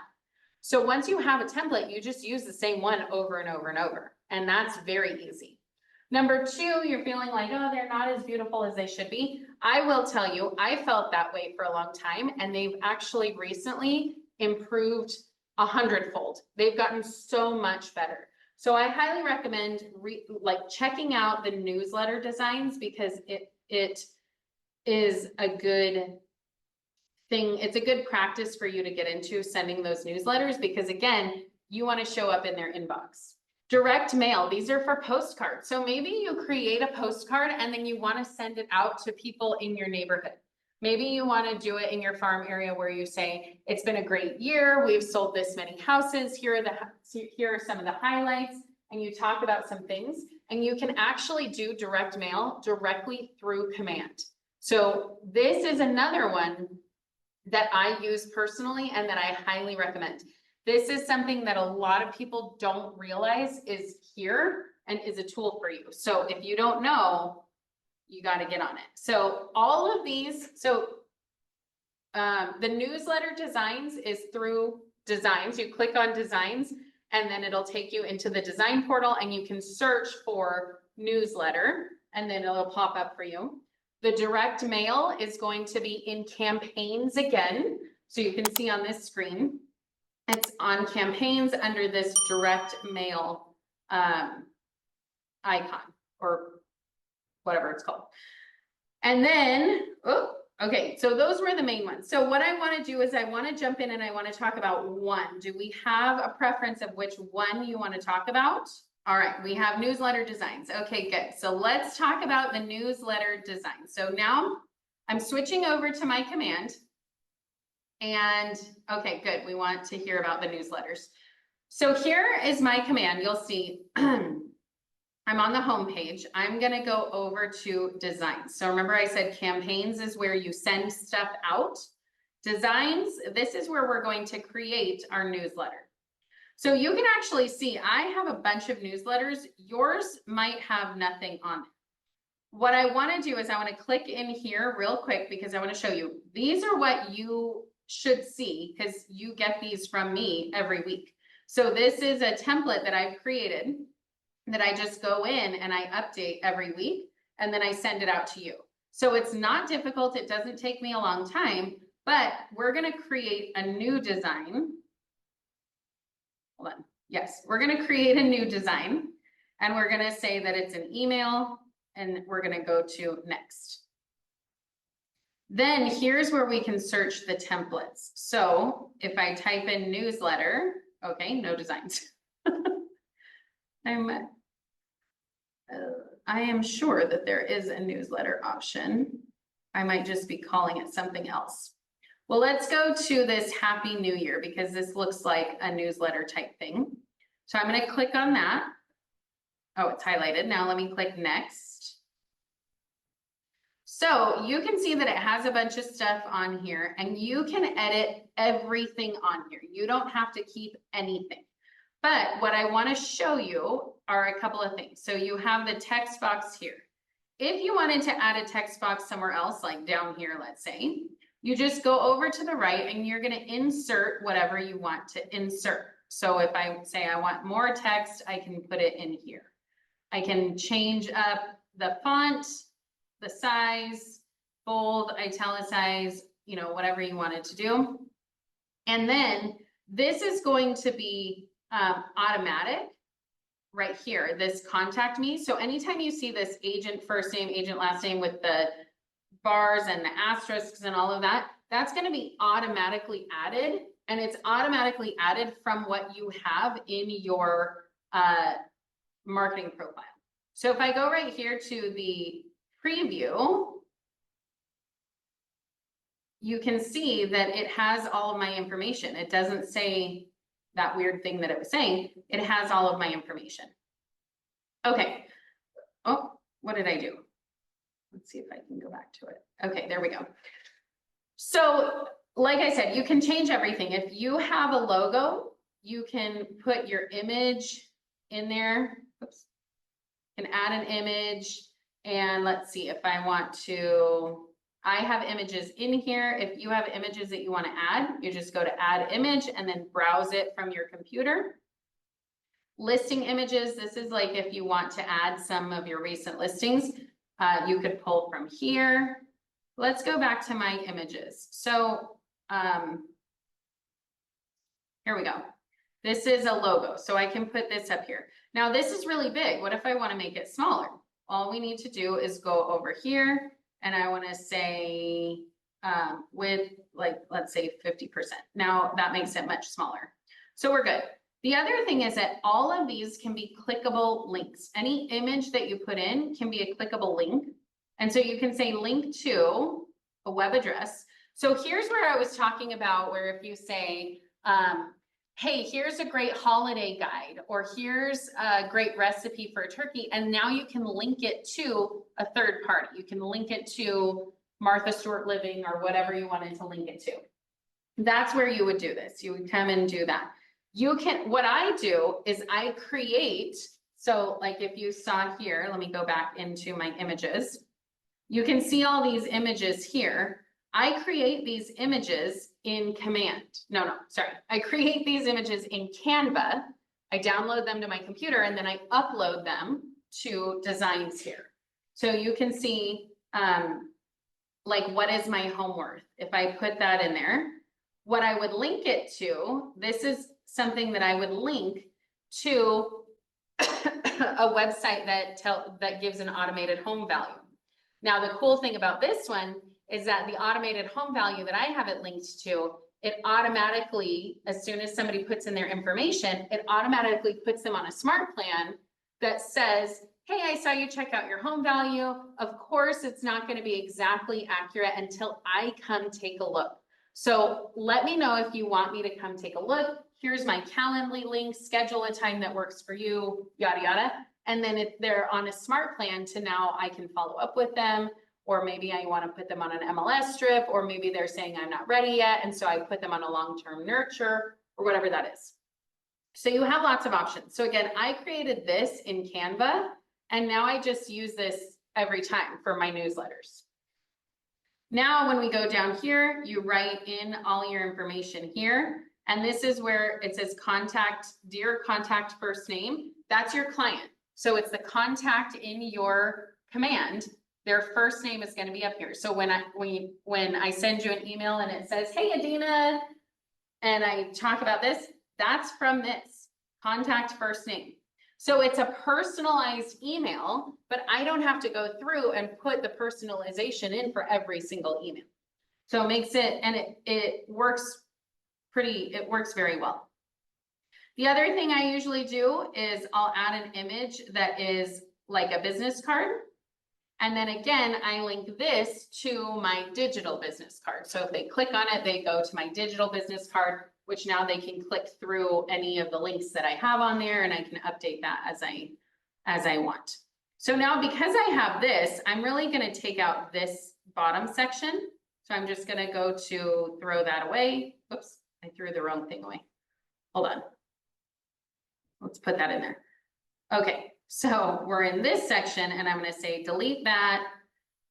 So once you have a template, you just use the same one over and over and over. And that's very easy. Number 2, you're feeling like, oh, they're not as beautiful as they should be. I will tell you, I felt that way for a long time, and they've actually recently improved 100-fold. They've gotten so much better. So I highly recommend checking out the newsletter designs because it is a good thing. It's a good practice for you to get into sending those newsletters because again, you want to show up in their inbox. Direct mail, these are for postcards. So maybe you create a postcard and then you want to send it out to people in your neighborhood. Maybe you want to do it in your farm area where you say, it's been a great year. We've sold this many houses. Here are some of the highlights. And you talk about some things and you can actually do direct mail directly through Command. So this is another one that I use personally and that I highly recommend. This is something that a lot of people don't realize is here and is a tool for you. So if you don't know, you got to get on it. So all of these, the newsletter designs is through designs. You click on designs and then it'll take you into the design portal and you can search for newsletter and then it'll pop up for you. The direct mail is going to be in campaigns again. So you can see on this screen, it's on campaigns under this direct mail icon or whatever it's called. And then, okay, so those were the main ones. So what I want to do is I want to jump in and I want to talk about one. Do we have a preference of which one you want to talk about? All right, we have newsletter designs. Okay, good. So let's talk about the newsletter design. So now I'm switching over to my command. And okay, good. We want to hear about the newsletters. So here is my command. You'll see I'm on the home page. I'm going to go over to designs. So remember I said campaigns is where you send stuff out. Designs, this is where we're going to create our newsletter. So you can actually see I have a bunch of newsletters. Yours might have nothing on it. What I want to do is I want to click in here real quick because I want to show you. These are what you should see because you get these from me every week. So this is a template that I've created that I just go in and I update every week and then I send it out to you. So it's not difficult. It doesn't take me a long time, but we're going to create a new design. Hold on. Yes, we're going to create a new design and we're going to say that it's an email and we're going to go to next. Then here's where we can search the templates. So if I type in newsletter, okay, no designs. I am sure that there is a newsletter option. I might just be calling it something else. Well, let's go to this Happy New Year because this looks like a newsletter type thing. So I'm going to click on that. Oh, it's highlighted. Now let me click next. So you can see that it has a bunch of stuff on here and you can edit everything on here. You don't have to keep anything. But what I want to show you are a couple of things. So you have the text box here. If you wanted to add a text box somewhere else, like down here, let's say, you just go over to the right and you're going to insert whatever you want to insert. So if I say I want more text, I can put it in here. I can change up the font, the size, bold, italicize, you know, whatever you wanted to do. And then this is going to be automatic right here, this contact me. So anytime you see this agent first name, agent last name with the bars and the asterisks and all of that, that's going to be automatically added. And it's automatically added from what you have in your marketing profile. So if I go right here to the preview, you can see that it has all of my information. It doesn't say that weird thing that it was saying. It has all of my information. Okay. Oh, what did I do? Let's see if I can go back to it. Okay, there we go. So like I said, you can change everything. If you have a logo, you can put your image in there. Oops. You can add an image. And let's see if I want to, I have images in here. If you have images that you want to add, you just go to add image and then browse it from your computer. Listing images, this is like if you want to add some of your recent listings, you could pull from here. Let's go back to my images. So here we go. This is a logo, so I can put this up here. Now this is really big. What if I want to make it smaller? All we need to do is go over here and I want to say with like, let's say 50%. Now that makes it much smaller. So we're good. The other thing is that all of these can be clickable links. Any image that you put in can be a clickable link. And so you can say link to a web address. So here's where I was talking about where if you say, hey, here's a great holiday guide, or here's a great recipe for a turkey. And now you can link it to a third party. You can link it to Martha Stewart Living or whatever you wanted to link it to. That's where you would do this. You would come and do that. You can, what I do is I create, so like if you saw here, let me go back into my images. You can see all these images here. I create these images in I create these images in Canva. I download them to my computer and then I upload them to designs here. So you can see like what is my home worth? If I put that in there, what I would link it to, this is something that I would link to a website that gives an automated home value. Now, the cool thing about this one is that the automated home value that I have it linked to, it automatically, as soon as somebody puts in their information, it automatically puts them on a smart plan that says, hey, I saw you check out your home value. Of course, it's not going to be exactly accurate until I come take a look. So let me know if you want me to come take a look. Here's my Calendly link, schedule a time that works for you, yada, yada. And then if they're on a smart plan to now I can follow up with them, or maybe I want to put them on an MLS strip, or maybe they're saying I'm not ready yet. And so I put them on a long-term nurture or whatever that is. So you have lots of options. So again, I created this in Canva and now I just use this every time for my newsletters. Now, when we go down here, you write in all your information here. And this is where it says contact, dear contact first name. That's your client. So it's the contact in your command. Their first name is going to be up here. So when I send you an email and it says, hey, Adina, and I talk about this, that's from this contact first name. So it's a personalized email, but I don't have to go through and put the personalization in for every single email. So it makes it, and it works very well. The other thing I usually do is I'll add an image that is like a business card. And then again, I link this to my digital business card. So if they click on it, they go to my digital business card, which now they can click through any of the links that I have on there and I can update that as I want. So now because I have this, I'm really going to take out this bottom section. So I'm just going to go to throw that away. Oops, I threw the wrong thing away. Hold on. Let's put that in there. Okay, so we're in this section and I'm going to say delete that,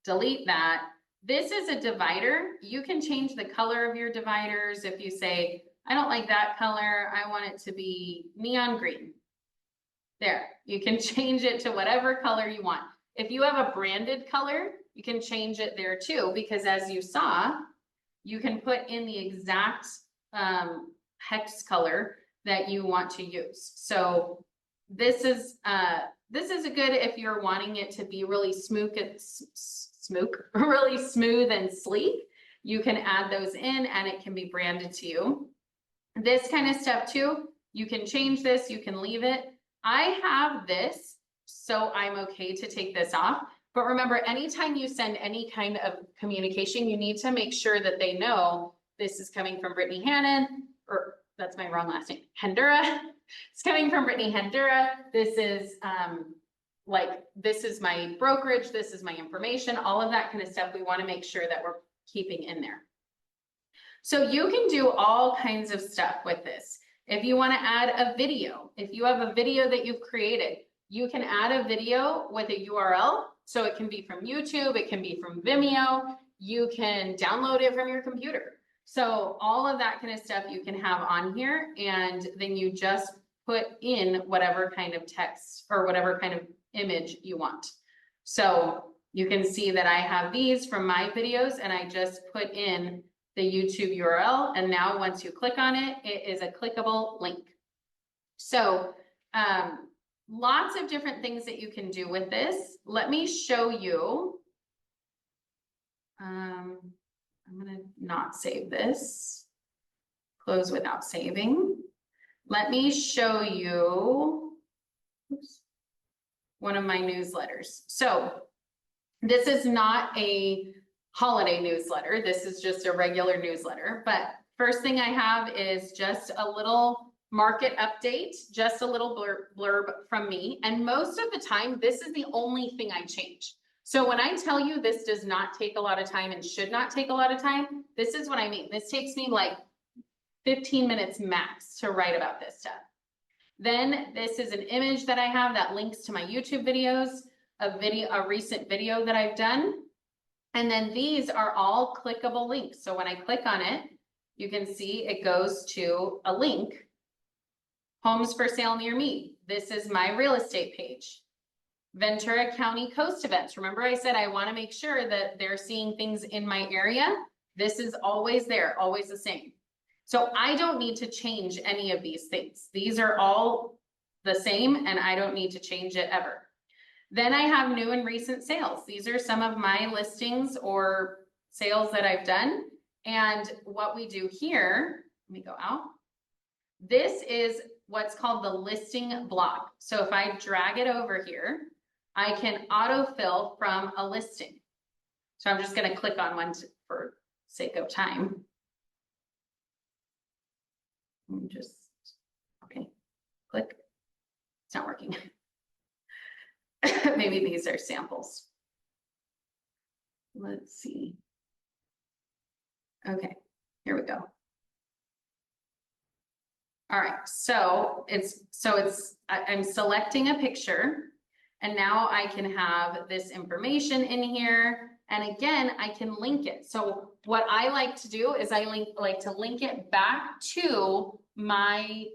delete that. This is a divider. You can change the color of your dividers. If you say, I don't like that color, I want it to be neon green. There, you can change it to whatever color you want. If you have a branded color, you can change it there too, because as you saw, you can put in the exact hex color that you want to use. So this is a good if you're wanting it to be really really smooth and sleek. You can add those in and it can be branded to you. This kind of stuff too, you can change this, you can leave it. I have this, so I'm okay to take this off. But remember, anytime you send any kind of communication, you need to make sure that they know this is coming from Brittany Hannon, or that's my wrong last name, Handura. It's coming from Brittany Handura. This is this is my brokerage, this is my information, all of that kind of stuff. We want to make sure that we're keeping in there. So you can do all kinds of stuff with this. If you want to add a video, if you have a video that you've created, you can add a video with a URL. So it can be from YouTube, it can be from Vimeo, you can download it from your computer. So all of that kind of stuff you can have on here, and then you just put in whatever kind of text or whatever kind of image you want. So you can see that I have these from my videos and I just put in the YouTube URL. And now once you click on it, it is a clickable link. So lots of different things that you can do with this. Let me show you. I'm going to not save this. Close without saving. Let me show you one of my newsletters. So this is not a holiday newsletter. This is just a regular newsletter. But first thing I have is just a little market update, just a little blurb from me. And most of the time, this is the only thing I change. So when I tell you this does not take a lot of time and should not take a lot of time, this is what I mean. This takes me like 15 minutes max to write about this stuff. Then this is an image that I have that links to my YouTube videos, a recent video that I've done. And then these are all clickable links. So when I click on it, you can see it goes to a link, homes for sale near me. This is my real estate page. Ventura County Coast events. Remember I said I want to make sure that they're seeing things in my area. This is always there, always the same. So I don't need to change any of these things. These are all the same and I don't need to change it ever. Then I have new and recent sales. These are some of my listings or sales that I've done. And what we do here, let me go out. This is what's called the listing block. So if I drag it over here, I can autofill from a listing. So I'm just going to click on one for sake of time. Just, okay, click. It's not working. Maybe these are samples. Let's see. Okay, here we go. All right, so I'm selecting a picture and now I can have this information in here. And again, I can link it. So what I like to do is I like to link it back to my,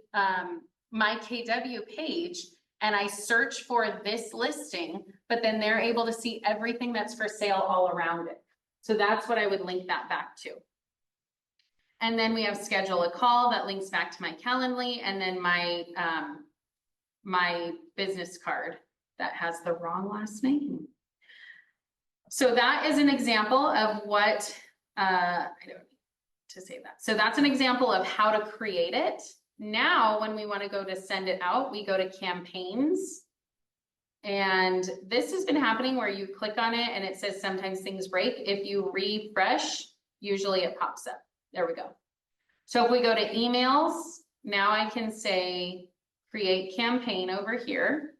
my KW page, and I search for this listing, but then they're able to see everything that's for sale all around it. So that's what I would link that back to. And then we have schedule a call that links back to my Calendly, and then my, my business card that has the wrong last name. So that is an example of what, I don't need to say that. So that's an example of how to create it. Now, when we want to go to send it out, we go to campaigns. And this has been happening where you click on it and it says sometimes things break. If you refresh, usually it pops up. There we go. So if we go to emails, now I can say create campaign over here.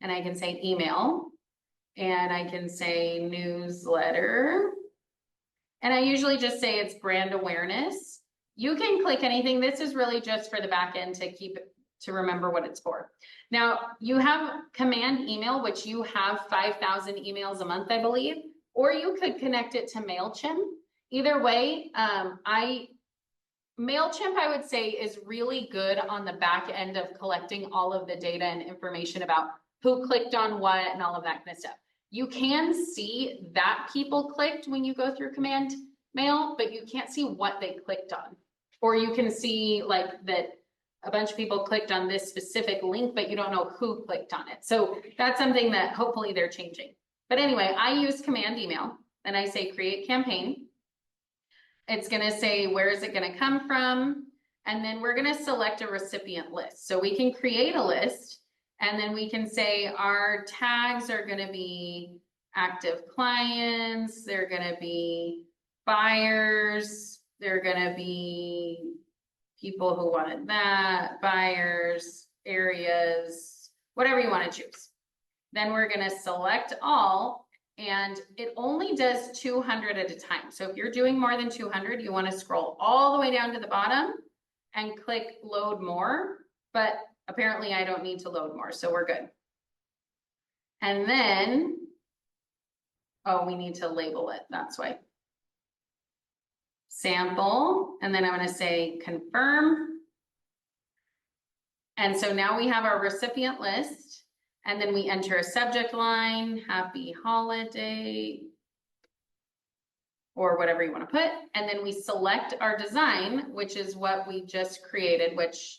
And I can say email. And I can say newsletter. And I usually just say it's brand awareness. You can click anything. This is really just for the back end to keep it, to remember what it's for. Now you have command email, which you have 5,000 emails a month, I believe, or you could connect it to MailChimp. Either way, MailChimp, I would say, is really good on the back end of collecting all of the data and information about who clicked on what and all of that kind of stuff. You can see that people clicked when you go through command mail, but you can't see what they clicked on. Or you can see like that a bunch of people clicked on this specific link, but you don't know who clicked on it. So that's something that hopefully they're changing. But anyway, I use command email and I say create campaign. It's going to say, where is it going to come from? And then we're going to select a recipient list. So we can create a list. And then we can say our tags are going to be active clients, they're going to be buyers, they're going to be people who wanted that, buyers, areas, whatever you want to choose. Then we're going to select all, and it only does 200 at a time. So if you're doing more than 200, you want to scroll all the way down to the bottom and click load more, but apparently I don't need to load more, so we're good. And then, oh, we need to label it, that's why. Sample, and then I'm going to say confirm. And so now we have our recipient list, and then we enter a subject line, happy holiday, or whatever you want to put. And then we select our design, which is what we just created, which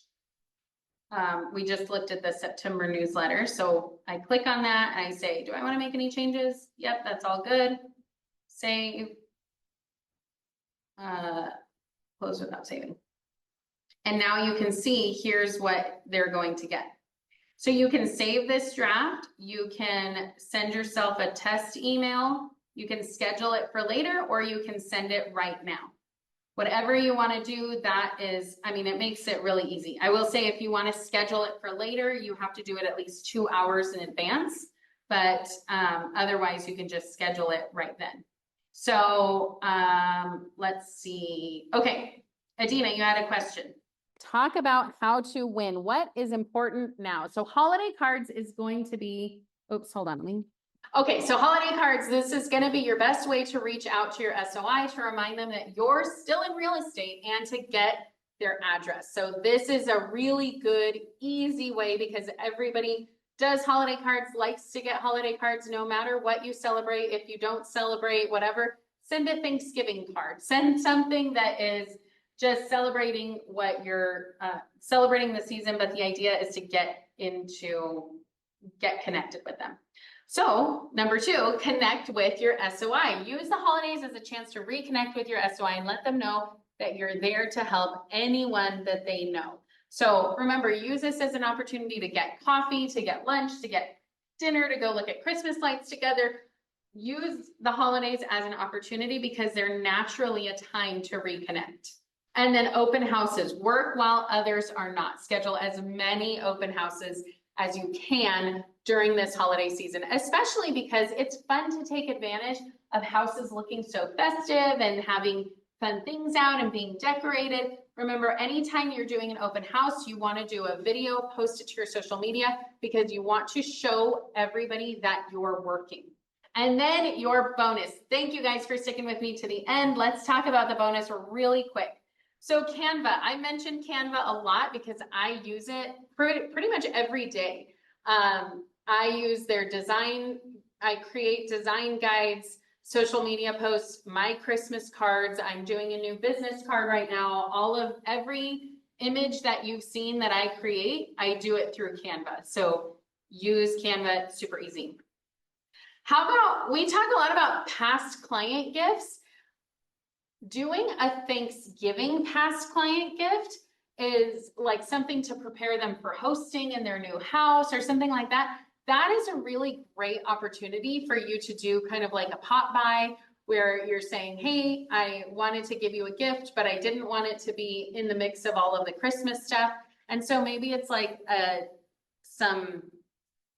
we just looked at the September newsletter. So I click on that and I say, do I want to make any changes? Yep, that's all good. Save. Close without saving. And now you can see here's what they're going to get. So you can save this draft. You can send yourself a test email. You can schedule it for later, or you can send it right now. Whatever you want to do, that is, I mean, it makes it really easy. I will say if you want to schedule it for later, you have to do it at least 2 hours in advance, but otherwise you can just schedule it right then. So let's see. Okay, Adina, you had a question.
Talk about how to win. What is important now? So holiday cards is going to be, oops, hold on, let me.
Okay, so holiday cards, this is going to be your best way to reach out to your SOI to remind them that you're still in real estate and to get their address. So this is a really good, easy way because everybody does holiday cards, likes to get holiday cards no matter what you celebrate. If you don't celebrate, whatever, send a Thanksgiving card. Send something that is just celebrating what you're celebrating the season, but the idea is to get connected with them. So number 2, connect with your SOI. Use the holidays as a chance to reconnect with your SOI and let them know that you're there to help anyone that they know. So remember, use this as an opportunity to get coffee, to get lunch, to get dinner, to go look at Christmas lights together. Use the holidays as an opportunity because they're naturally a time to reconnect. And then open houses, work while others are not. Schedule as many open houses as you can during this holiday season, especially because it's fun to take advantage of houses looking so festive and having fun things out and being decorated. Remember, anytime you're doing an open house, you want to do a video, post it to your social media because you want to show everybody that you're working. And then your bonus. Thank you guys for sticking with me to the end. Let's talk about the bonus really quick. So Canva, I mentioned Canva a lot because I use it pretty much every day. I use their design, I create design guides, social media posts, my Christmas cards. I'm doing a new business card right now. Every image that you've seen that I create, I do it through Canva. So use Canva, super easy. How about, we talk a lot about past client gifts. Doing a Thanksgiving past client gift is like something to prepare them for hosting in their new house or something like that. That is a really great opportunity for you to do kind of like a pop by where you're saying, hey, I wanted to give you a gift, but I didn't want it to be in the mix of all of the Christmas stuff. And so maybe it's like some,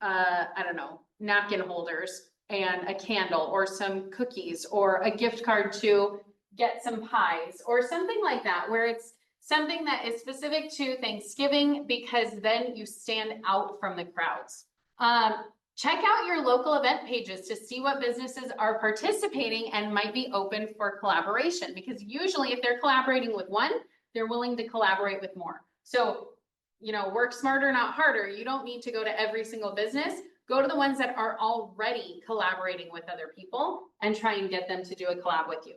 I don't know, napkin holders and a candle or some cookies or a gift card to get some pies or something like that, where it's something that is specific to Thanksgiving because then you stand out from the crowds. Check out your local event pages to see what businesses are participating and might be open for collaboration, because usually if they're collaborating with one, they're willing to collaborate with more. So, you know, work smarter, not harder. You don't need to go to every single business. Go to the ones that are already collaborating with other people and try and get them to do a collab with you.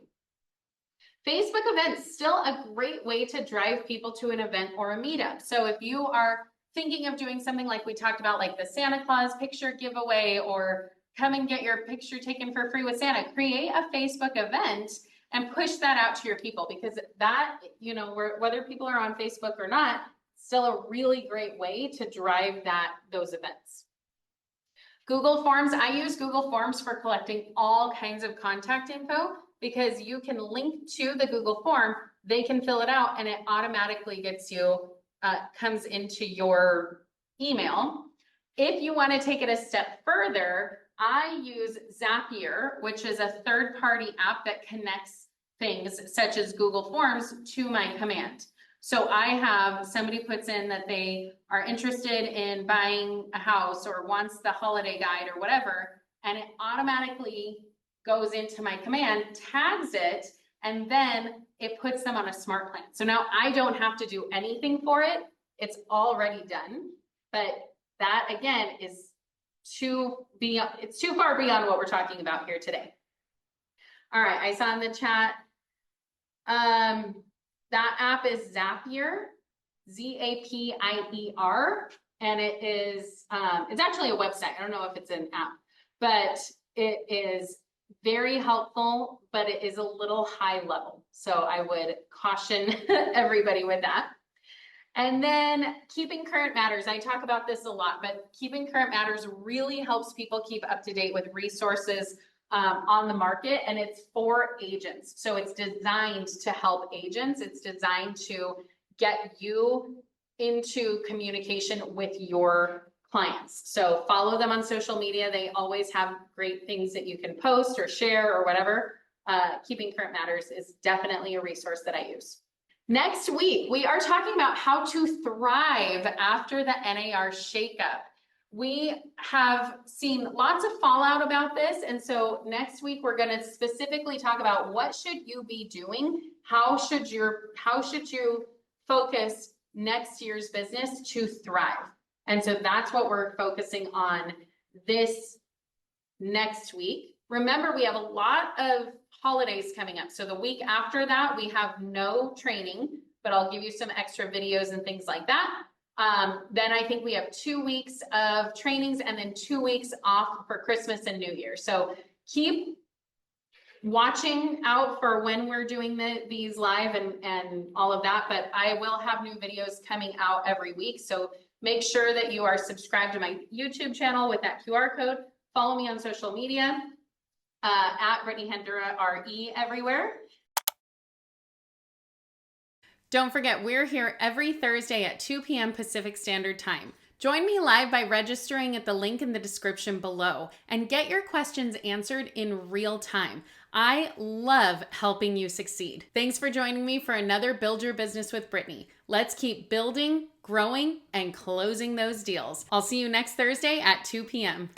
Facebook events, still a great way to drive people to an event or a meetup. So if you are thinking of doing something like we talked about, like the Santa Claus picture giveaway, or come and get your picture taken for free with Santa, create a Facebook event and push that out to your people, because that, you know, whether people are on Facebook or not, still a really great way to drive those events. Google Forms, I use Google Forms for collecting all kinds of contact info, because you can link to the Google form, they can fill it out, and it automatically gets you, comes into your email. If you want to take it a step further, I use Zapier, which is a third-party app that connects things such as Google Forms to my Command. So I have somebody puts in that they are interested in buying a house or wants the holiday guide or whatever, and it automatically goes into my Command, tags it, and then it puts them on a smart plan. So now I don't have to do anything for it. It's already done. But that again is it's too far beyond what we're talking about here today. All right, I saw in the chat, that app is Zapier, Z-A-P-I-E-R, and it is, it's actually a website. I don't know if it's an app, but it is very helpful, but it is a little high level. So I would caution everybody with that. And then keeping current matters. I talk about this a lot, but keeping current matters really helps people keep up to date with resources on the market, and it's for agents. So it's designed to help agents. It's designed to get you into communication with your clients. So follow them on social media. They always have great things that you can post or share or whatever. Keeping current matters is definitely a resource that I use. Next week, we are talking about how to thrive after the NAR shakeup. We have seen lots of fallout about this, and so next week we're going to specifically talk about what should you be doing, how should you focus next year's business to thrive. And so that's what we're focusing on this next week. Remember, we have a lot of holidays coming up. So the week after that, we have no training, but I'll give you some extra videos and things like that. Then I think we have 2 weeks of trainings and then 2 weeks off for Christmas and New Year. So keep watching out for when we're doing these live and all of that, but I will have new videos coming out every week. So make sure that you are subscribed to my YouTube channel with that QR code. Follow me on social media at BrittanyHanduraRE everywhere.
Don't forget, we're here every Thursday at 2 p.m. Pacific Standard Time. Join me live by registering at the link in the description below and get your questions answered in real time. I love helping you succeed. Thanks for joining me for another Build Your Business with Brittany. Let's keep building, growing, and closing those deals. I'll see you next Thursday at 2 p.m.